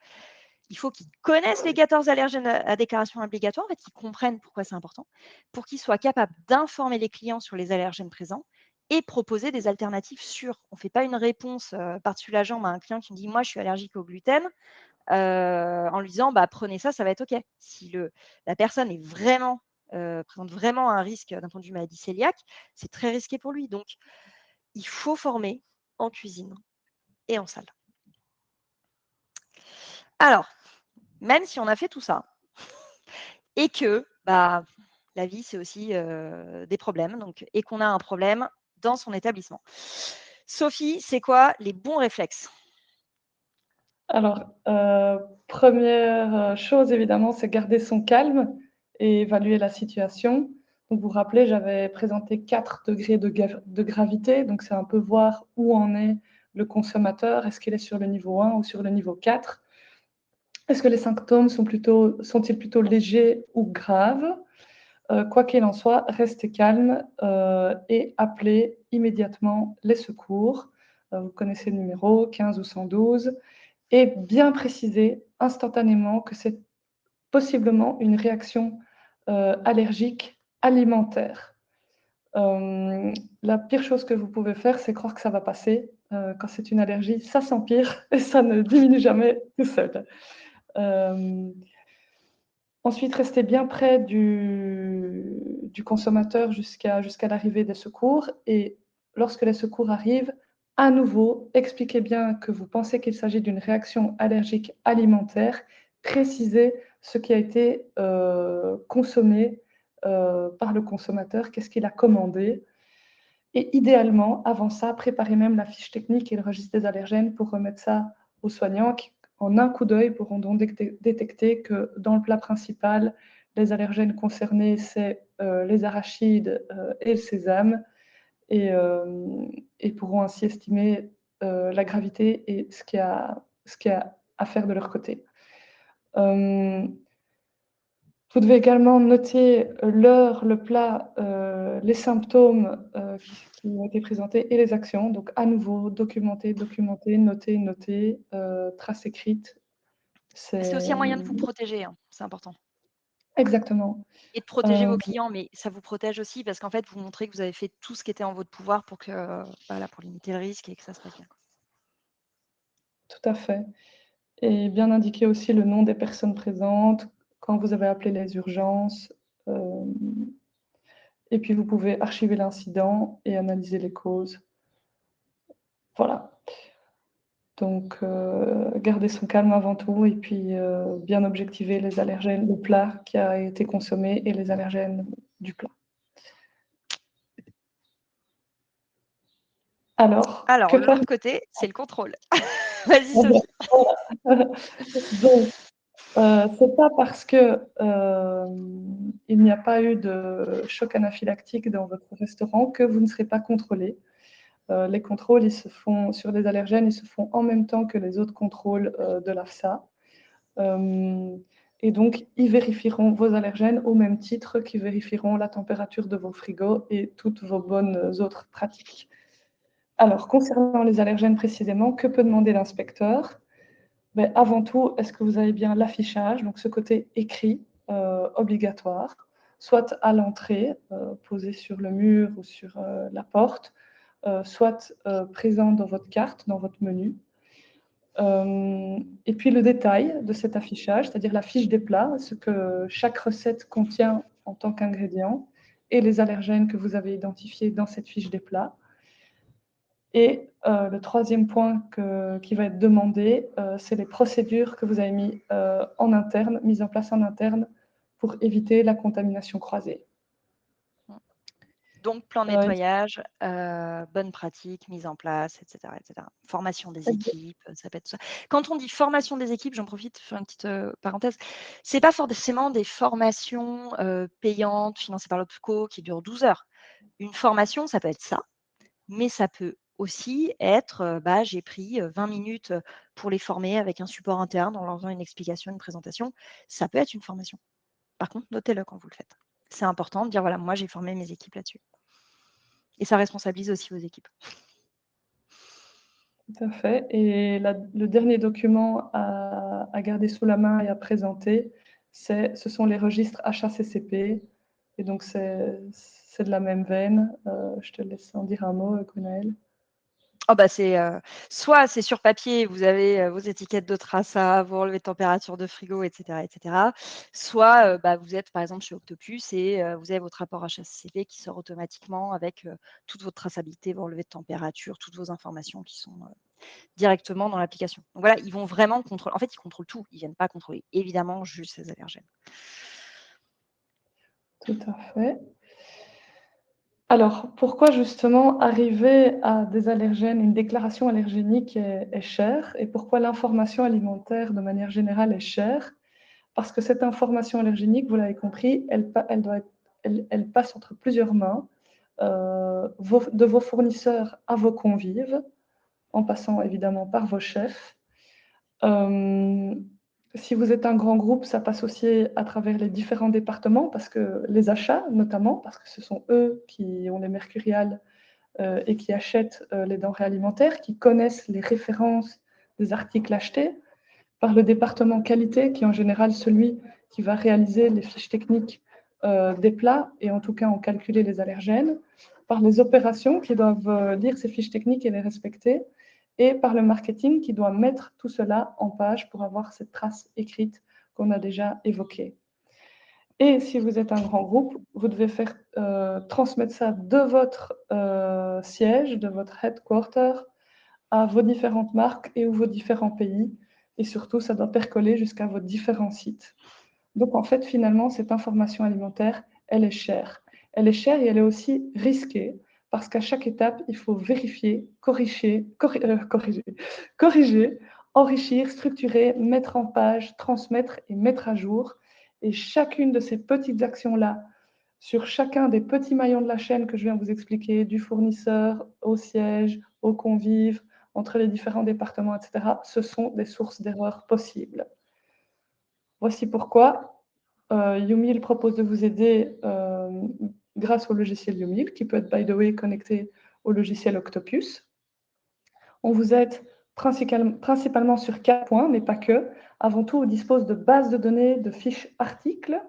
Il faut qu'ils connaissent les 14 allergènes à déclaration obligatoire, en fait, qu'ils comprennent pourquoi c'est important, pour qu'ils soient capables d'informer les clients sur les allergènes présents et proposer des alternatives sûres. On ne fait pas une réponse par-dessus la jambe à un client qui me dit « moi, je suis allergique au gluten », en lui disant bah, « prenez ça, ça va être OK ». Si la personne est présente vraiment un risque d'un point de vue maladie cœliaque, c'est très risqué pour lui. Donc, il faut former en cuisine et en salle. Alors, même si on a fait tout ça, et que bah, la vie, c'est aussi des problèmes, et qu'on a un problème dans son établissement. Sophie, c'est quoi les bons réflexes? Alors, première chose, évidemment, c'est garder son calme et évaluer la situation. Donc, vous vous rappelez, j'avais présenté 4 degrés de gravité, donc c'est un peu voir où en est le consommateur. Est-ce qu'il est sur le niveau 1 ou sur le niveau 4? Est-ce que les symptômes sont-ils plutôt légers ou graves? Quoi qu'il en soit, restez calme et appelez immédiatement les secours. Vous connaissez le numéro 15 ou 112 et bien préciser instantanément que c'est possiblement une réaction allergique alimentaire. La pire chose que vous pouvez faire, c'est croire que ça va passer. Quand c'est une allergie, ça s'empire et ça ne diminue jamais tout seul. Ensuite, restez bien près du consommateur jusqu'à l'arrivée des secours et lorsque les secours arrivent, à nouveau, expliquez bien que vous pensez qu'il s'agit d'une réaction allergique alimentaire, précisez ce qui a été consommé par le consommateur, qu'est-ce qu'il a commandé. Et idéalement, avant ça, préparez même la fiche technique et le registre des allergènes pour remettre ça aux soignants qui, en un coup d'œil, pourront donc détecter que dans le plat principal, les allergènes concernés, c'est les arachides et le sésame, et pourront ainsi estimer la gravité et ce qu'il y a à faire de leur côté. Vous devez également noter l'heure, le plat, les symptômes qui ont été présentés et les actions. Donc, à nouveau, documenter, noter, trace écrite. C'est aussi un moyen de vous protéger, hein, c'est important. Exactement. Et de protéger vos clients, mais ça vous protège aussi parce qu'en fait, vous montrez que vous avez fait tout ce qui était en votre pouvoir pour pour limiter le risque et que ça se passe bien. Tout à fait. Et bien indiquer aussi le nom des personnes présentes quand vous avez appelé les urgences. Et puis, vous pouvez archiver l'incident et analyser les causes. Voilà. Donc, garder son calme avant tout et puis bien objectiver les allergènes, le plat qui a été consommé et les allergènes du plat. Alors, Alors, que faire? l'autre côté, c'est le contrôle. Vas-y, Sophie. Donc, c'est pas parce que il n'y a pas eu de choc anaphylactique dans votre restaurant que vous ne serez pas contrôlé. Les contrôles, ils se font sur les allergènes, ils se font en même temps que les autres contrôles de l'AFSA. Et donc, ils vérifieront vos allergènes au même titre qu'ils vérifieront la température de vos frigos et toutes vos bonnes autres pratiques. Alors, concernant les allergènes précisément, que peut demander l'inspecteur? Ben, avant tout, est-ce que vous avez bien l'affichage, donc ce côté écrit obligatoire, soit à l'entrée, posé sur le mur ou sur la porte, soit présent dans votre carte, dans votre menu. Et puis le détail de cet affichage, c'est-à-dire la fiche des plats, ce que chaque recette contient en tant qu'ingrédient, et les allergènes que vous avez identifiés dans cette fiche des plats. Et le troisième point qui va être demandé, c'est les procédures que vous avez mises en place en interne pour éviter la contamination croisée. Donc, plan de nettoyage, bonnes pratiques, mise en place, etc., etc. Formation des équipes, ça peut être ça. Quand on dit formation des équipes, j'en profite, je fais une petite parenthèse, c'est pas forcément des formations payantes, financées par l'OPCO, qui durent 12 heures. Une formation, ça peut être ça, mais ça peut aussi être, j'ai pris 20 minutes pour les former avec un support interne en leur faisant une explication, une présentation. Ça peut être une formation. Par contre, notez-le quand vous le faites. C'est important de dire, voilà, moi, j'ai formé mes équipes là-dessus. Et ça responsabilise aussi vos équipes. Tout à fait. Et le dernier document à garder sous la main et à présenter, ce sont les registres HACCP. Et donc, c'est de la même veine. Je te laisse en dire un mot, Gwenaëlle. Oh bah soit c'est sur papier, vous avez vos étiquettes de traçat, vos relevés de température de frigo, etc., etc. Soit vous êtes par exemple chez Octopus et vous avez votre rapport HACCP qui sort automatiquement avec toute votre traçabilité, vos relevés de température, toutes vos informations qui sont directement dans l'application. Donc voilà, ils vont vraiment contrôler. En fait, ils contrôlent tout. Ils ne viennent pas contrôler évidemment juste les allergènes. Tout à fait. Alors, pourquoi justement arriver à des allergènes, une déclaration allergénique est chère et pourquoi l'information alimentaire de manière générale est chère? Parce que cette information allergénique, vous l'avez compris, elle passe entre plusieurs mains, de vos fournisseurs à vos convives, en passant évidemment par vos chefs. Si vous êtes un grand groupe, ça passe aussi à travers les différents départements, parce que les achats notamment, parce que ce sont eux qui ont les mercuriales et qui achètent les denrées alimentaires, qui connaissent les références des articles achetés, par le département qualité, qui est en général celui qui va réaliser les fiches techniques des plats et en tout cas en calculer les allergènes, par les opérations qui doivent lire ces fiches techniques et les respecter, et par le marketing qui doit mettre tout cela en page pour avoir cette trace écrite qu'on a déjà évoquée. Et si vous êtes un grand groupe, vous devez faire transmettre ça de votre siège, de votre headquarter, à vos différentes marques et ou vos différents pays. Et surtout, ça doit percoler jusqu'à vos différents sites. Donc, en fait, finalement, cette information alimentaire, elle est chère. Elle est chère et elle est aussi risquée parce qu'à chaque étape, il faut vérifier, corriger, enrichir, structurer, mettre en page, transmettre et mettre à jour. Et chacune de ces petites actions-là, sur chacun des petits maillons de la chaîne que je viens vous expliquer, du fournisseur au siège, aux convives, entre les différents départements, etc., ce sont des sources d'erreurs possibles. Voici pourquoi YouMeal propose de vous aider grâce au logiciel YouMeal, qui peut être, by the way, connecté au logiciel Octopus. On vous aide principalement sur 4 points, mais pas que. Avant tout, on dispose de bases de données, de fiches articles.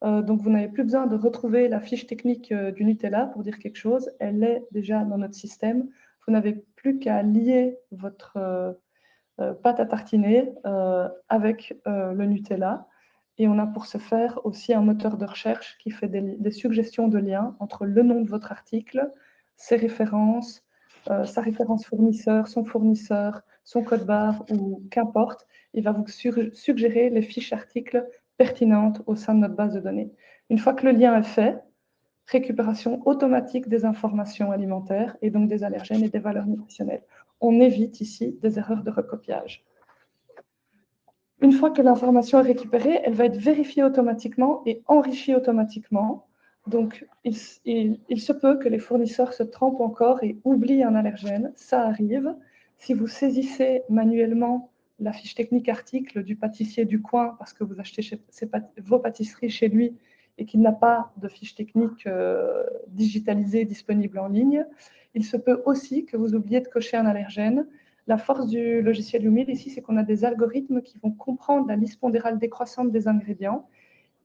Donc, vous n'avez plus besoin de retrouver la fiche technique du Nutella pour dire quelque chose. Elle est déjà dans notre système. Vous n'avez plus qu'à lier votre pâte à tartiner avec le Nutella. Et on a pour ce faire aussi un moteur de recherche qui fait des suggestions de liens entre le nom de votre article, ses références, sa référence fournisseur, son fournisseur, son code barre ou qu'importe, il va vous suggérer les fiches articles pertinentes au sein de notre base de données. Une fois que le lien est fait, récupération automatique des informations alimentaires et donc des allergènes et des valeurs nutritionnelles. On évite ici des erreurs de recopiage. Une fois que l'information est récupérée, elle va être vérifiée automatiquement et enrichie automatiquement. Donc, il se peut que les fournisseurs se trompent encore et oublient un allergène. Ça arrive. Si vous saisissez manuellement la fiche technique article du pâtissier du coin parce que vous achetez vos pâtisseries chez lui et qu'il n'a pas de fiche technique digitalisée disponible en ligne, il se peut aussi que vous oubliez de cocher un allergène. La force du logiciel Youmil ici, c'est qu'on a des algorithmes qui vont comprendre la liste pondérale décroissante des ingrédients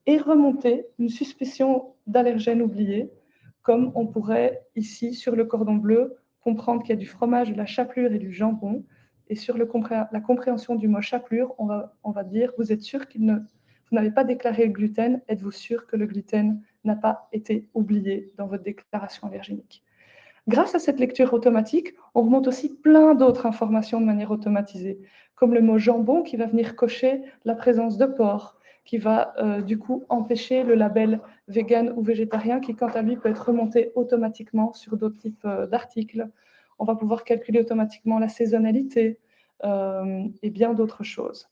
et remonter une suspicion d'allergène oublié, comme on pourrait ici, sur le cordon bleu, comprendre qu'il y a du fromage, de la chapelure et du jambon. Et sur la compréhension du mot chapelure, on va dire, vous êtes sûr vous n'avez pas déclaré le gluten, êtes-vous sûr que le gluten n'a pas été oublié dans votre déclaration allergénique? Grâce à cette lecture automatique, on remonte aussi plein d'autres informations de manière automatisée, comme le mot jambon qui va venir cocher la présence de porc, qui va du coup empêcher le label vegan ou végétarien qui, quant à lui, peut être remonté automatiquement sur d'autres types d'articles. On va pouvoir calculer automatiquement la saisonnalité et bien d'autres choses.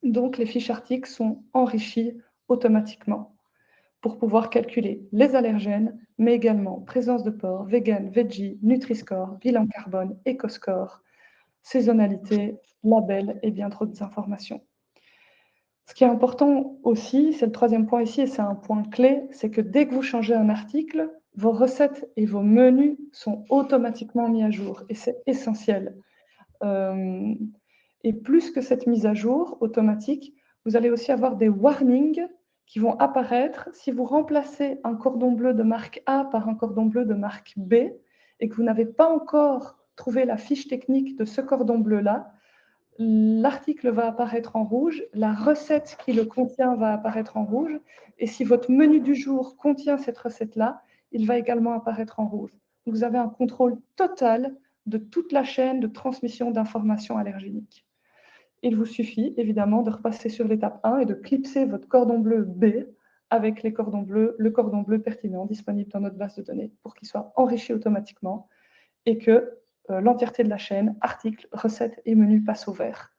Donc, les fiches articles sont enrichies automatiquement pour pouvoir calculer les allergènes, mais également présence de porc, vegan, veggie, Nutri-Score, bilan carbone, éco-score, saisonnalité, label et bien trop d'informations. Ce qui est important aussi, c'est le troisième point ici, et c'est un point clé, c'est que dès que vous changez un article, vos recettes et vos menus sont automatiquement mis à jour, et c'est essentiel. Et plus que cette mise à jour automatique, vous allez aussi avoir des warnings qui vont apparaître si vous remplacez un cordon bleu de marque A par un cordon bleu de marque B et que vous n'avez pas encore trouvé la fiche technique de ce cordon bleu-là. L'article va apparaître en rouge, la recette qui le contient va apparaître en rouge, et si votre menu du jour contient cette recette-là, il va également apparaître en rouge. Vous avez un contrôle total de toute la chaîne de transmission d'informations allergéniques. Il vous suffit évidemment de repasser sur l'étape 1 et de clipser votre cordon bleu B avec le cordon bleu pertinent disponible dans notre base de données pour qu'il soit enrichi automatiquement et que l'entièreté de la chaîne, articles, recettes et menus passe au vert.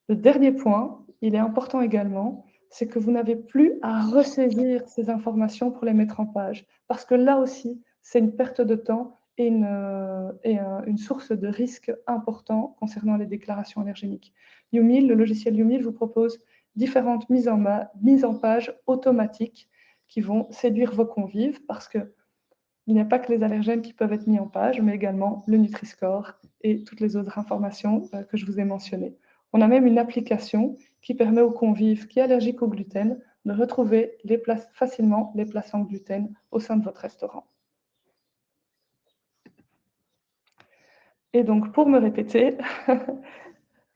Le dernier point, il est important également, c'est que vous n'avez plus à ressaisir ces informations pour les mettre en page, parce que là aussi, c'est une perte de temps et une source de risque important concernant les déclarations allergéniques. Youmil, le logiciel Youmil vous propose différentes mises en page automatiques qui vont séduire vos convives, parce que il n'y a pas que les allergènes qui peuvent être mis en page, mais également le Nutri-Score et toutes les autres informations que je vous ai mentionnées. On a même une application qui permet aux convives qui sont allergiques au gluten de retrouver facilement les plats sans gluten au sein de votre restaurant. Et donc, pour me répéter,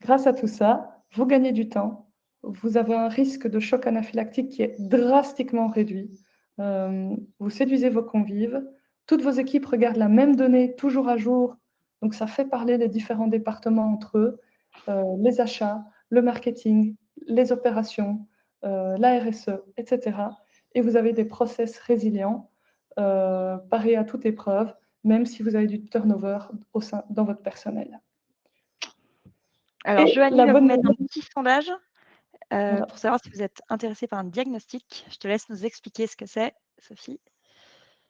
grâce à tout ça, vous gagnez du temps, vous avez un risque de choc anaphylactique qui est drastiquement réduit, vous séduisez vos convives, toutes vos équipes regardent la même donnée toujours à jour, donc ça fait parler les différents départements entre eux, les achats, le marketing, les opérations, la RSE, etc. Et vous avez des process résilients, parés à toute épreuve, même si vous avez du turnover dans votre personnel. Alors, Joanie va vous mettre un petit sondage Voilà. pour savoir si vous êtes intéressé par un diagnostic. Je te laisse nous expliquer ce que c'est, Sophie.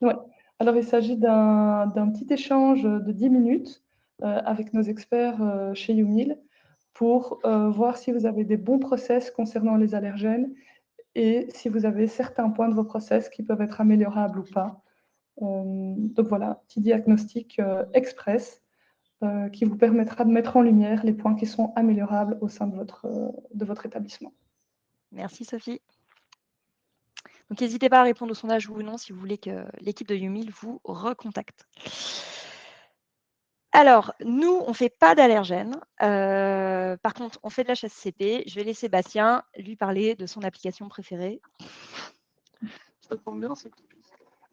Ouais. Alors, il s'agit d'un petit échange de 10 minutes avec nos experts chez Youmil pour voir si vous avez des bons process concernant les allergènes et si vous avez certains points de vos process qui peuvent être améliorables ou pas. Donc voilà, petit diagnostic express qui vous permettra de mettre en lumière les points qui sont améliorables au sein de votre établissement. Merci Sophie. Donc n'hésitez pas à répondre au sondage oui ou non si vous voulez que l'équipe de Youmil vous recontacte. Alors, nous, on ne fait pas d'allergènes. Par contre, on fait de l'HACCP. Je vais laisser Bastien lui parler de son application préférée. Ça tombe bien, c'est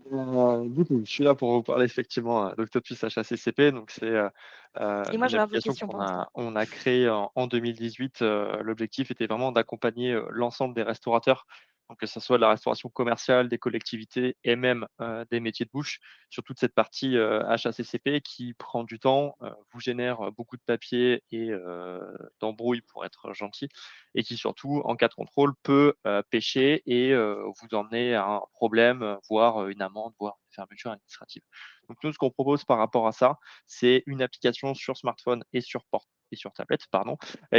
Du coup, je suis là pour vous parler effectivement d'Octopus HACCP. Donc, c'est Et moi, une j'aurais vos application questions qu'on pendant ce temps. a créée en 2018. L'objectif était vraiment d'accompagner l'ensemble des restaurateurs, donc que ce soit de la restauration commerciale, des collectivités et même des métiers de bouche, sur toute cette partie HACCP qui prend du temps, vous génère beaucoup de papier et d'embrouilles pour être gentil, et qui surtout, en cas de contrôle, peut pêcher et vous emmener à un problème, voire une amende, voire une fermeture administrative. Donc nous, ce qu'on propose par rapport à ça, c'est une application sur smartphone et sur tablette, pardon,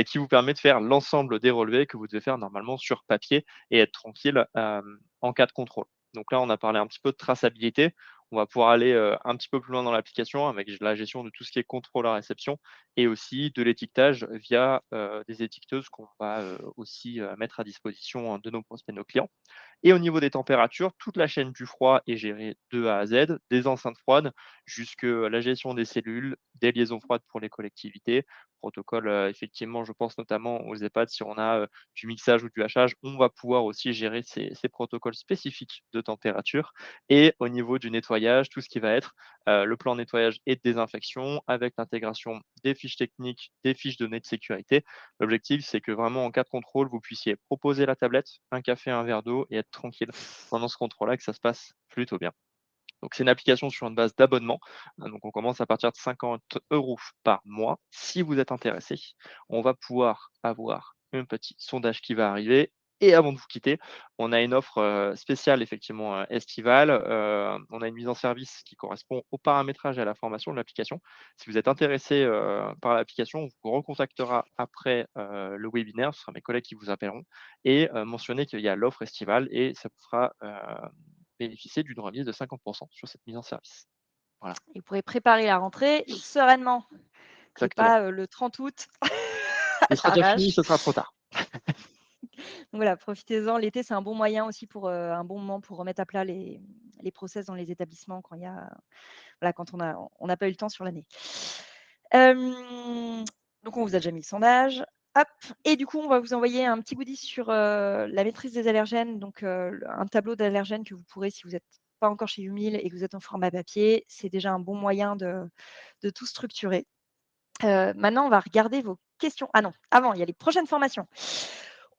qui vous permet de faire l'ensemble des relevés que vous devez faire normalement sur papier et être tranquille en cas de contrôle. Donc là, on a parlé un petit peu de traçabilité. On va pouvoir aller un petit peu plus loin dans l'application avec la gestion de tout ce qui est contrôle à réception et aussi de l'étiquetage via des étiqueteuses qu'on va aussi mettre à disposition de nos prospects, nos clients. Et au niveau des températures, toute la chaîne du froid est gérée de A à Z, des enceintes froides jusque la gestion des cellules, des liaisons froides pour les collectivités. Protocole, effectivement, je pense notamment aux EHPAD, si on a du mixage ou du hachage, on va pouvoir aussi gérer ces protocoles spécifiques de température. Et au niveau du nettoyage, tout ce qui va être le plan nettoyage et de désinfection avec l'intégration des fiches techniques, des fiches données de sécurité. L'objectif, c'est que vraiment en cas de contrôle, vous puissiez proposer la tablette, un café, un verre d'eau et être tranquille pendant ce contrôle-là, que ça se passe plutôt bien. Donc, c'est une application sur une base d'abonnement. Donc, on commence à partir de 50 € par mois. Si vous êtes intéressé, on va pouvoir avoir un petit sondage qui va arriver. Et avant de vous quitter, on a une offre spéciale, effectivement, estivale. On a une mise en service qui correspond au paramétrage et à la formation de l'application. Si vous êtes intéressé par l'application, on vous recontactera après le webinaire. Ce sera mes collègues qui vous appelleront et mentionner qu'il y a l'offre estivale et ça vous fera bénéficier d'une remise de 50% sur cette mise en service. Voilà, Et vous pourrez préparer la rentrée sereinement et exactement. pas le 30 août à Ce sera déjà fini, l'arrache. ce sera trop tard. Donc voilà, profitez-en. L'été, c'est un bon moyen aussi pour un bon moment pour remettre à plat les process dans les établissements quand il y a, voilà, quand on n'a pas eu le temps sur l'année. Donc on vous a déjà mis le sondage. Hop. Et du coup, on va vous envoyer un petit goodie sur la maîtrise des allergènes, donc un tableau d'allergènes que vous pourrez, si vous n'êtes pas encore chez Umil et que vous êtes en format papier, c'est déjà un bon moyen de tout structurer. Maintenant, on va regarder vos questions. Ah non, avant, il y a les prochaines formations.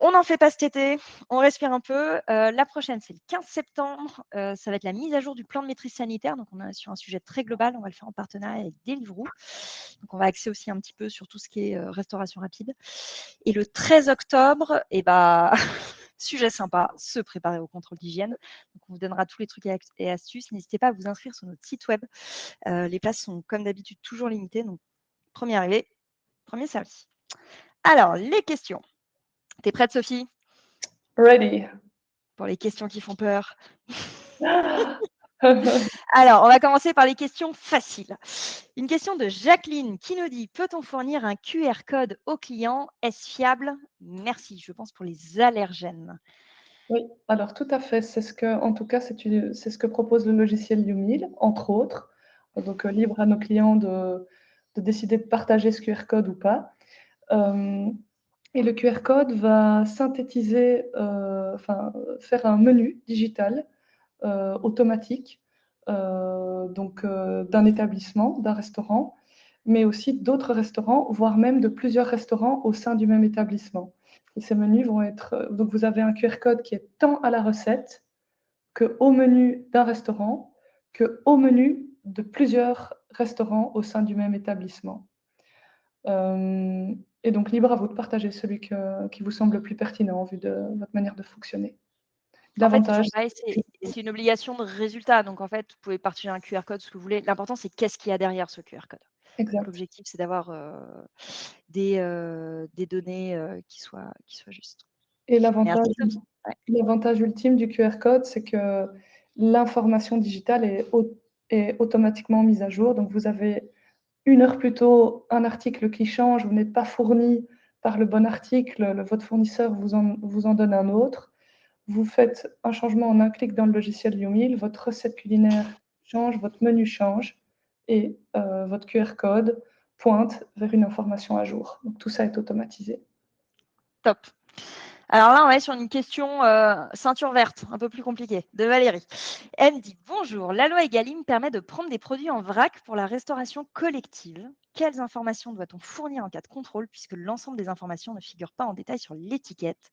On n'en fait pas cet été, on respire un peu. La prochaine, c'est le 15 septembre. Ça va être la mise à jour du plan de maîtrise sanitaire. Donc, on est sur un sujet très global. On va le faire en partenariat avec Deliveroo. Donc, on va axer aussi un petit peu sur tout ce qui est restauration rapide. Et le 13 octobre, sujet sympa, se préparer au contrôle d'hygiène. Donc, on vous donnera tous les trucs et astuces. N'hésitez pas à vous inscrire sur notre site web. Les places sont, comme d'habitude, toujours limitées. Donc, premier arrivé, premier servi. Alors, les questions. T'es prête, Sophie, Ready. pour les questions qui font peur? Alors, on va commencer par les questions faciles. Une question de Jacqueline qui nous dit: peut-on fournir un QR code au client? Est-ce fiable? Merci. Je pense pour les allergènes. Oui, alors tout à fait. C'est ce que, en tout cas, c'est ce que propose le logiciel YouMeal, entre autres. Donc, libre à nos clients de décider de partager ce QR code ou pas. Et le QR code va synthétiser, faire un menu digital automatique, d'un établissement, d'un restaurant, mais aussi d'autres restaurants, voire même de plusieurs restaurants au sein du même établissement. Et ces menus vont être, donc vous avez un QR code qui est tant à la recette qu'au menu d'un restaurant, qu'au menu de plusieurs restaurants au sein du même établissement. Et donc libre à vous de partager celui qui vous semble le plus pertinent en vue de votre manière de fonctionner. En fait, c'est L'avantage, toujours pareil, c'est une obligation de résultat. Donc, en fait, vous pouvez partager un QR code, ce que vous voulez. L'important, c'est qu'est-ce qu'il y a derrière ce QR code. Donc, exact. l'objectif, c'est d'avoir des données qui soient justes. Et l'avantage, Merci, Sophie. Ouais. l'avantage ultime du QR code, c'est que l'information digitale est automatiquement mise à jour. Donc, vous avez 1 heure plus tôt un article qui change, vous n'êtes pas fourni par le bon article, votre fournisseur vous en donne un autre. Vous faites un changement en un clic dans le logiciel YouMeal, votre recette culinaire change, votre menu change et votre QR code pointe vers une information à jour. Donc tout ça est automatisé. Top. Alors là, on est sur une question ceinture verte, un peu plus compliquée, de Valérie. Elle me dit « Bonjour, la loi Egalim permet de prendre des produits en vrac pour la restauration collective. Quelles informations doit-on fournir en cas de contrôle puisque l'ensemble des informations ne figurent pas en détail sur l'étiquette ?»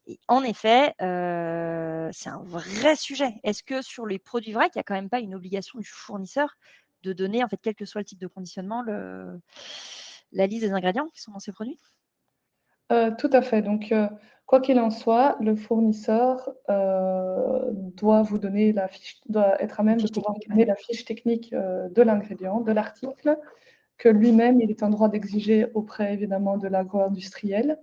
Et en effet, c'est un vrai sujet. Est-ce que sur les produits vracs, il n'y a quand même pas une obligation du fournisseur de donner, en fait, quel que soit le type de conditionnement, la liste des ingrédients qui sont dans ces produits? Tout à fait. Donc, quoi qu'il en soit, le fournisseur doit vous donner doit être à Une même de fiche pouvoir technique, vous ouais. donner la fiche technique de l'ingrédient, de l'article, que lui-même, il est en droit d'exiger auprès, évidemment, de l'agro-industriel.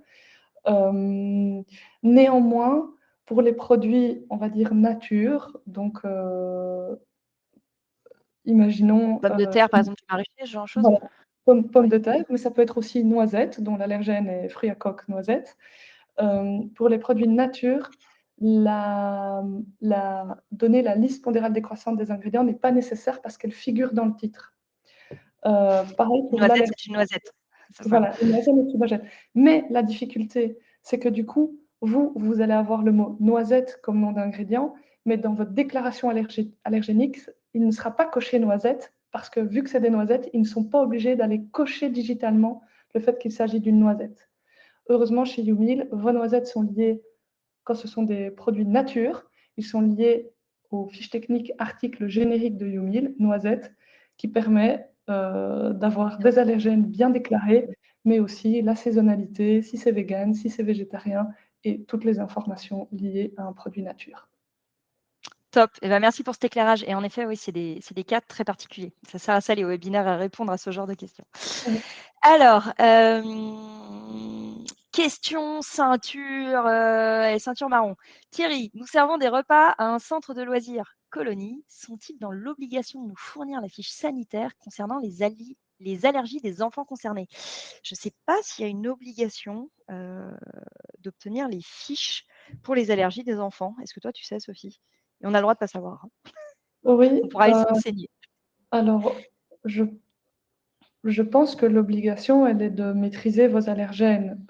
Néanmoins, pour les produits, on va dire nature, donc imaginons Pommes de terre, par exemple, du maraîcher, ce genre de choses? voilà, pommes Ouais. de terre, mais ça peut être aussi noisettes, dont l'allergène est fruit à coque noisette. Pour les produits nature, donner la liste pondérale décroissante des ingrédients n'est pas nécessaire parce qu'elle figure dans le titre. Pareil Une pour noisette, l'allergène. c'est une noisette. C'est ça. Voilà, une noisette est imagée. Mais la difficulté, c'est que du coup, vous allez avoir le mot noisette comme nom d'ingrédient, mais dans votre déclaration allergénique, il ne sera pas coché noisette, parce que vu que c'est des noisettes, ils ne sont pas obligés d'aller cocher digitalement le fait qu'il s'agit d'une noisette. Heureusement, chez YouMeal, vos noisettes sont liées, quand ce sont des produits nature, ils sont liés aux fiches techniques articles génériques de YouMeal, noisettes, qui permet d'avoir des allergènes bien déclarés, mais aussi la saisonnalité, si c'est vegan, si c'est végétarien, et toutes les informations liées à un produit nature. Top. Eh ben, merci pour cet éclairage. Et en effet, oui, c'est des cas très particuliers. Ça sert à ça, les webinaires, à répondre à ce genre de questions. Oui. Alors, question ceinture, ceinture marron. Thierry, nous servons des repas à un centre de loisirs colonie. Sont-ils dans l'obligation de nous fournir la fiche sanitaire concernant les allergies des enfants concernés? Je ne sais pas s'il y a une obligation d'obtenir les fiches pour les allergies des enfants. Est-ce que toi, tu sais, Sophie? Et on a le droit de ne pas savoir, hein. Oui, On pourra aller se renseigner. alors je pense que l'obligation, elle est de maîtriser vos allergènes.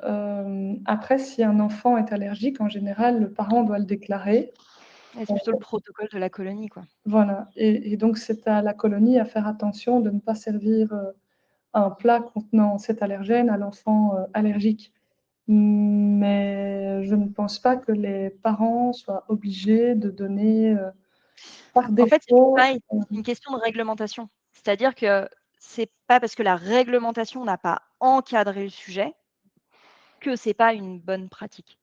Après, si un enfant est allergique, en général, le parent doit le déclarer. Ouais, c'est plutôt le protocole de la colonie, quoi. Voilà, et donc c'est à la colonie à faire attention de ne pas servir un plat contenant cet allergène à l'enfant allergique. Mais je ne pense pas que les parents soient obligés de donner par En fait, c'est défaut. pareil, c'est une question de réglementation. C'est-à-dire que c'est pas parce que la réglementation n'a pas encadré le sujet que c'est pas une bonne pratique.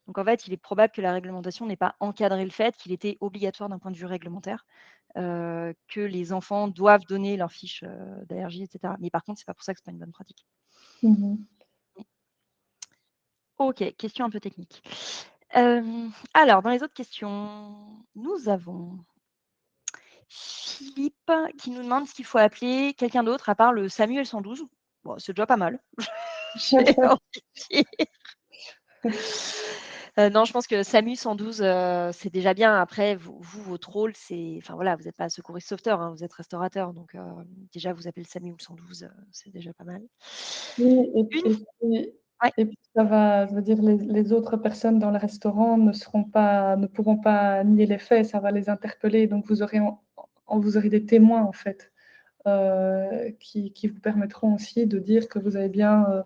Donc en fait, il est probable que la réglementation n'ait pas encadré le fait qu'il était obligatoire d'un point de vue réglementaire, que les enfants doivent donner leur fiche, d'allergie et cetera. Mais par contre, c'est pas pour ça que c'est pas une bonne pratique. Mhm. OK, question un peu technique. Alors dans les autres questions, nous avons Philippe qui nous demande s'il faut appeler quelqu'un d'autre à part le Samuel 112. Bon, c'est déjà pas mal. J'ai envie de dire. Non, je pense que SAMU 112, c'est déjà bien. Après, votre rôle, c'est enfin voilà, vous n'êtes pas secouriste sauveteur, hein, vous êtes restaurateur. Donc, déjà, vous appelez le SAMU ou le 112, c'est déjà pas mal. Oui, Une Ouais, et puis ça va, je veux dire, les autres personnes dans le restaurant ne pourront pas nier les faits, ça va les interpeller, donc vous aurez des témoins en fait, qui vous permettront aussi de dire que vous avez bien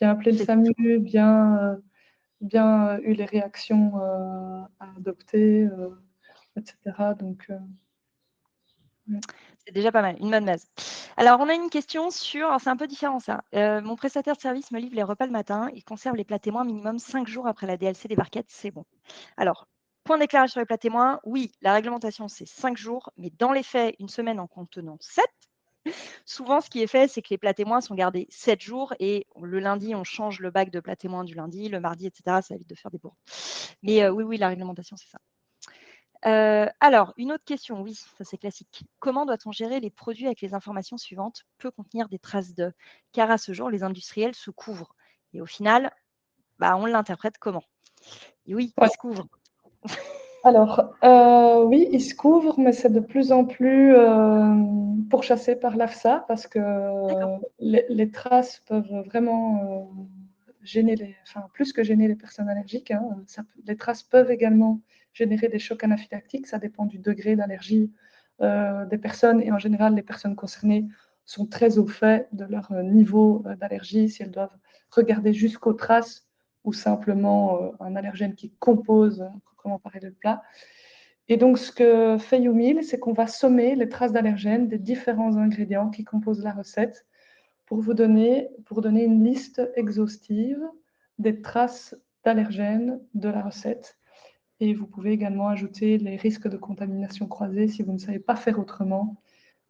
appelé le c'est SAMU, bien eu les réactions à adopter, etc. Donc, ouais. c'est déjà pas mal, une bonne base. Alors, on a une question sur alors c'est un peu différent ça. Mon prestataire de service me livre les repas le matin. Il conserve les plats témoins minimum 5 jours après la DLC des barquettes, c'est bon. Alors, point d'éclairage sur les plats témoins, oui, la réglementation, c'est 5 jours, mais dans les faits, une semaine en contenant 7. Souvent, ce qui est fait, c'est que les plats témoins sont gardés 7 jours et le lundi, on change le bac de plats témoins du lundi, le mardi, etc. Ça évite de faire des bourdes. Mais oui, la réglementation, c'est ça. Alors, une autre question, oui, ça c'est classique. Comment doit-on gérer les produits avec les informations suivantes? Peut contenir des traces de, car à ce jour, les industriels se couvrent. Et au final, on l'interprète comment? Et oui, ils Ouais. se couvrent. Alors, oui, ils se couvrent, mais c'est de plus en plus pourchassé par l'AFSA parce que D'accord. les traces peuvent vraiment plus que gêner les personnes allergiques, hein, les traces peuvent également générer des chocs anaphylactiques, ça dépend du degré d'allergie des personnes, et en général, les personnes concernées sont très au fait de leur niveau d'allergie, si elles doivent regarder jusqu'aux traces ou simplement un allergène qui compose proprement parler le plat. Et donc, ce que fait YouMeal, c'est qu'on va sommer les traces d'allergènes des différents ingrédients qui composent la recette pour vous donner une liste exhaustive des traces d'allergènes de la recette. Et vous pouvez également ajouter les risques de contamination croisée si vous ne savez pas faire autrement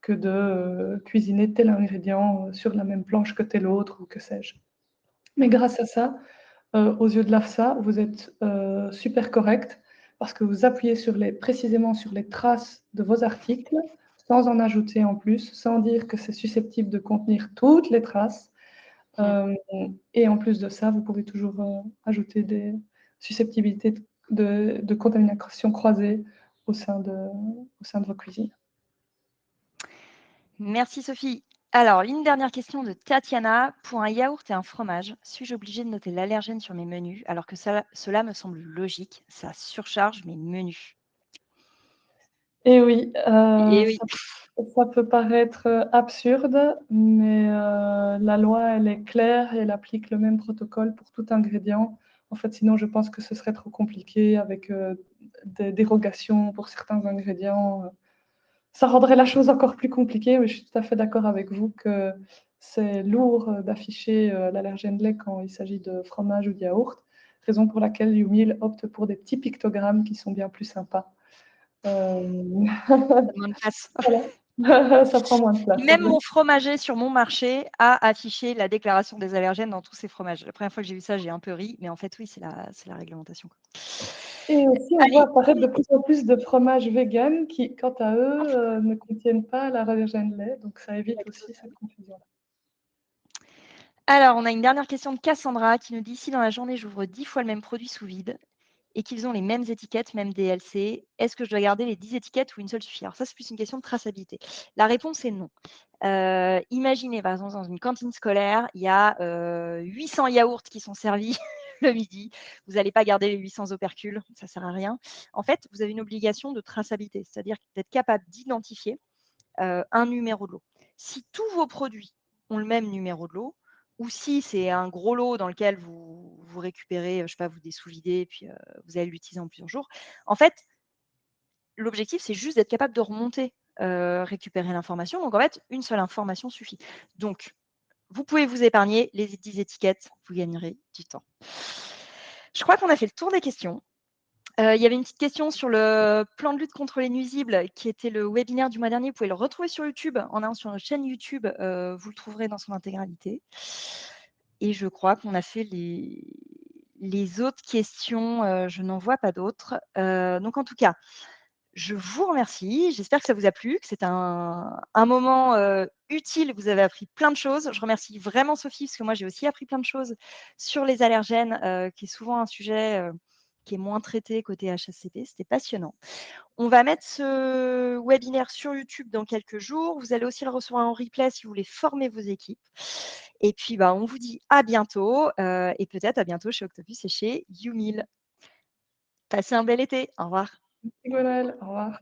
que de cuisiner tel ingrédient sur la même planche que tel autre, ou que sais-je. Mais grâce à ça, aux yeux de l'AFSA, vous êtes super correct, parce que vous appuyez précisément sur les traces de vos articles, sans en ajouter en plus, sans dire que c'est susceptible de contenir toutes les traces. Et en plus de ça, vous pouvez toujours ajouter des susceptibilités de contamination croisée au sein de vos cuisines. Merci Sophie. Alors, une dernière question de Tatiana. Pour un yaourt et un fromage, suis-je obligée de noter l'allergène sur mes menus alors que cela me semble logique? Ça surcharge mes menus. Et oui, Et oui. ça peut paraître absurde, mais la loi, elle est claire et elle applique le même protocole pour tout ingrédient. En fait, sinon, je pense que ce serait trop compliqué avec des dérogations pour certains ingrédients. Ça rendrait la chose encore plus compliquée, mais je suis tout à fait d'accord avec vous que c'est lourd d'afficher l'allergène lait quand il s'agit de fromage ou de yaourt, raison pour laquelle YouMeal opte pour des petits pictogrammes qui sont bien plus sympas. Ça demande de place. Voilà. Ça prend moins de place. Même mon fromager sur mon marché a affiché la déclaration des allergènes dans tous ses fromages. La première fois que j'ai vu ça, j'ai un peu ri, mais en fait, oui, c'est la réglementation, quoi. Et aussi, on Allez. voit apparaître de plus en plus de fromages véganes qui, quant à eux, ne contiennent pas l'allergène lait, donc ça évite aussi cette confusion-là. Alors, on a une dernière question de Cassandra qui nous dit: si dans la journée, j'ouvre 10 fois le même produit sous vide et qu'ils ont les mêmes étiquettes, même DLC, est-ce que je dois garder les 10 étiquettes ou une seule suffit? Alors ça, c'est plus une question de traçabilité. La réponse est non. Imaginez, par exemple, dans une cantine scolaire, il y a 800 yaourts qui sont servis le midi. Vous n'allez pas garder les 800 opercules, ça ne sert à rien. En fait, vous avez une obligation de traçabilité, c'est-à-dire d'être capable d'identifier un numéro de lot. Si tous vos produits ont le même numéro de lot, ou si c'est un gros lot dans lequel vous récupérez, je ne sais pas, vous des sous-videz, et puis vous allez l'utiliser en plusieurs jours, en fait, l'objectif, c'est juste d'être capable de remonter, récupérer l'information. Donc, en fait, une seule information suffit. Donc, vous pouvez vous épargner les 10 étiquettes, vous gagnerez du temps. Je crois qu'on a fait le tour des questions. Il y avait une petite question sur le plan de lutte contre les nuisibles, qui était le webinaire du mois dernier. Vous pouvez le retrouver sur YouTube, en allant sur notre chaîne YouTube, vous le trouverez dans son intégralité. Et je crois qu'on a fait les autres questions, je n'en vois pas d'autres. Donc en tout cas, je vous remercie. J'espère que ça vous a plu, que c'était un moment utile. Vous avez appris plein de choses. Je remercie vraiment Sophie, parce que moi, j'ai aussi appris plein de choses sur les allergènes, qui est souvent un sujet qui est moins traité côté HACCP. C'était passionnant. On va mettre ce webinaire sur YouTube dans quelques jours. Vous allez aussi le recevoir en replay si vous voulez former vos équipes. Et puis, on vous dit à bientôt, et peut-être à bientôt chez Octopus et chez YouMeal. Passez un bel été. Au revoir. Merci Gwenaëlle, au revoir.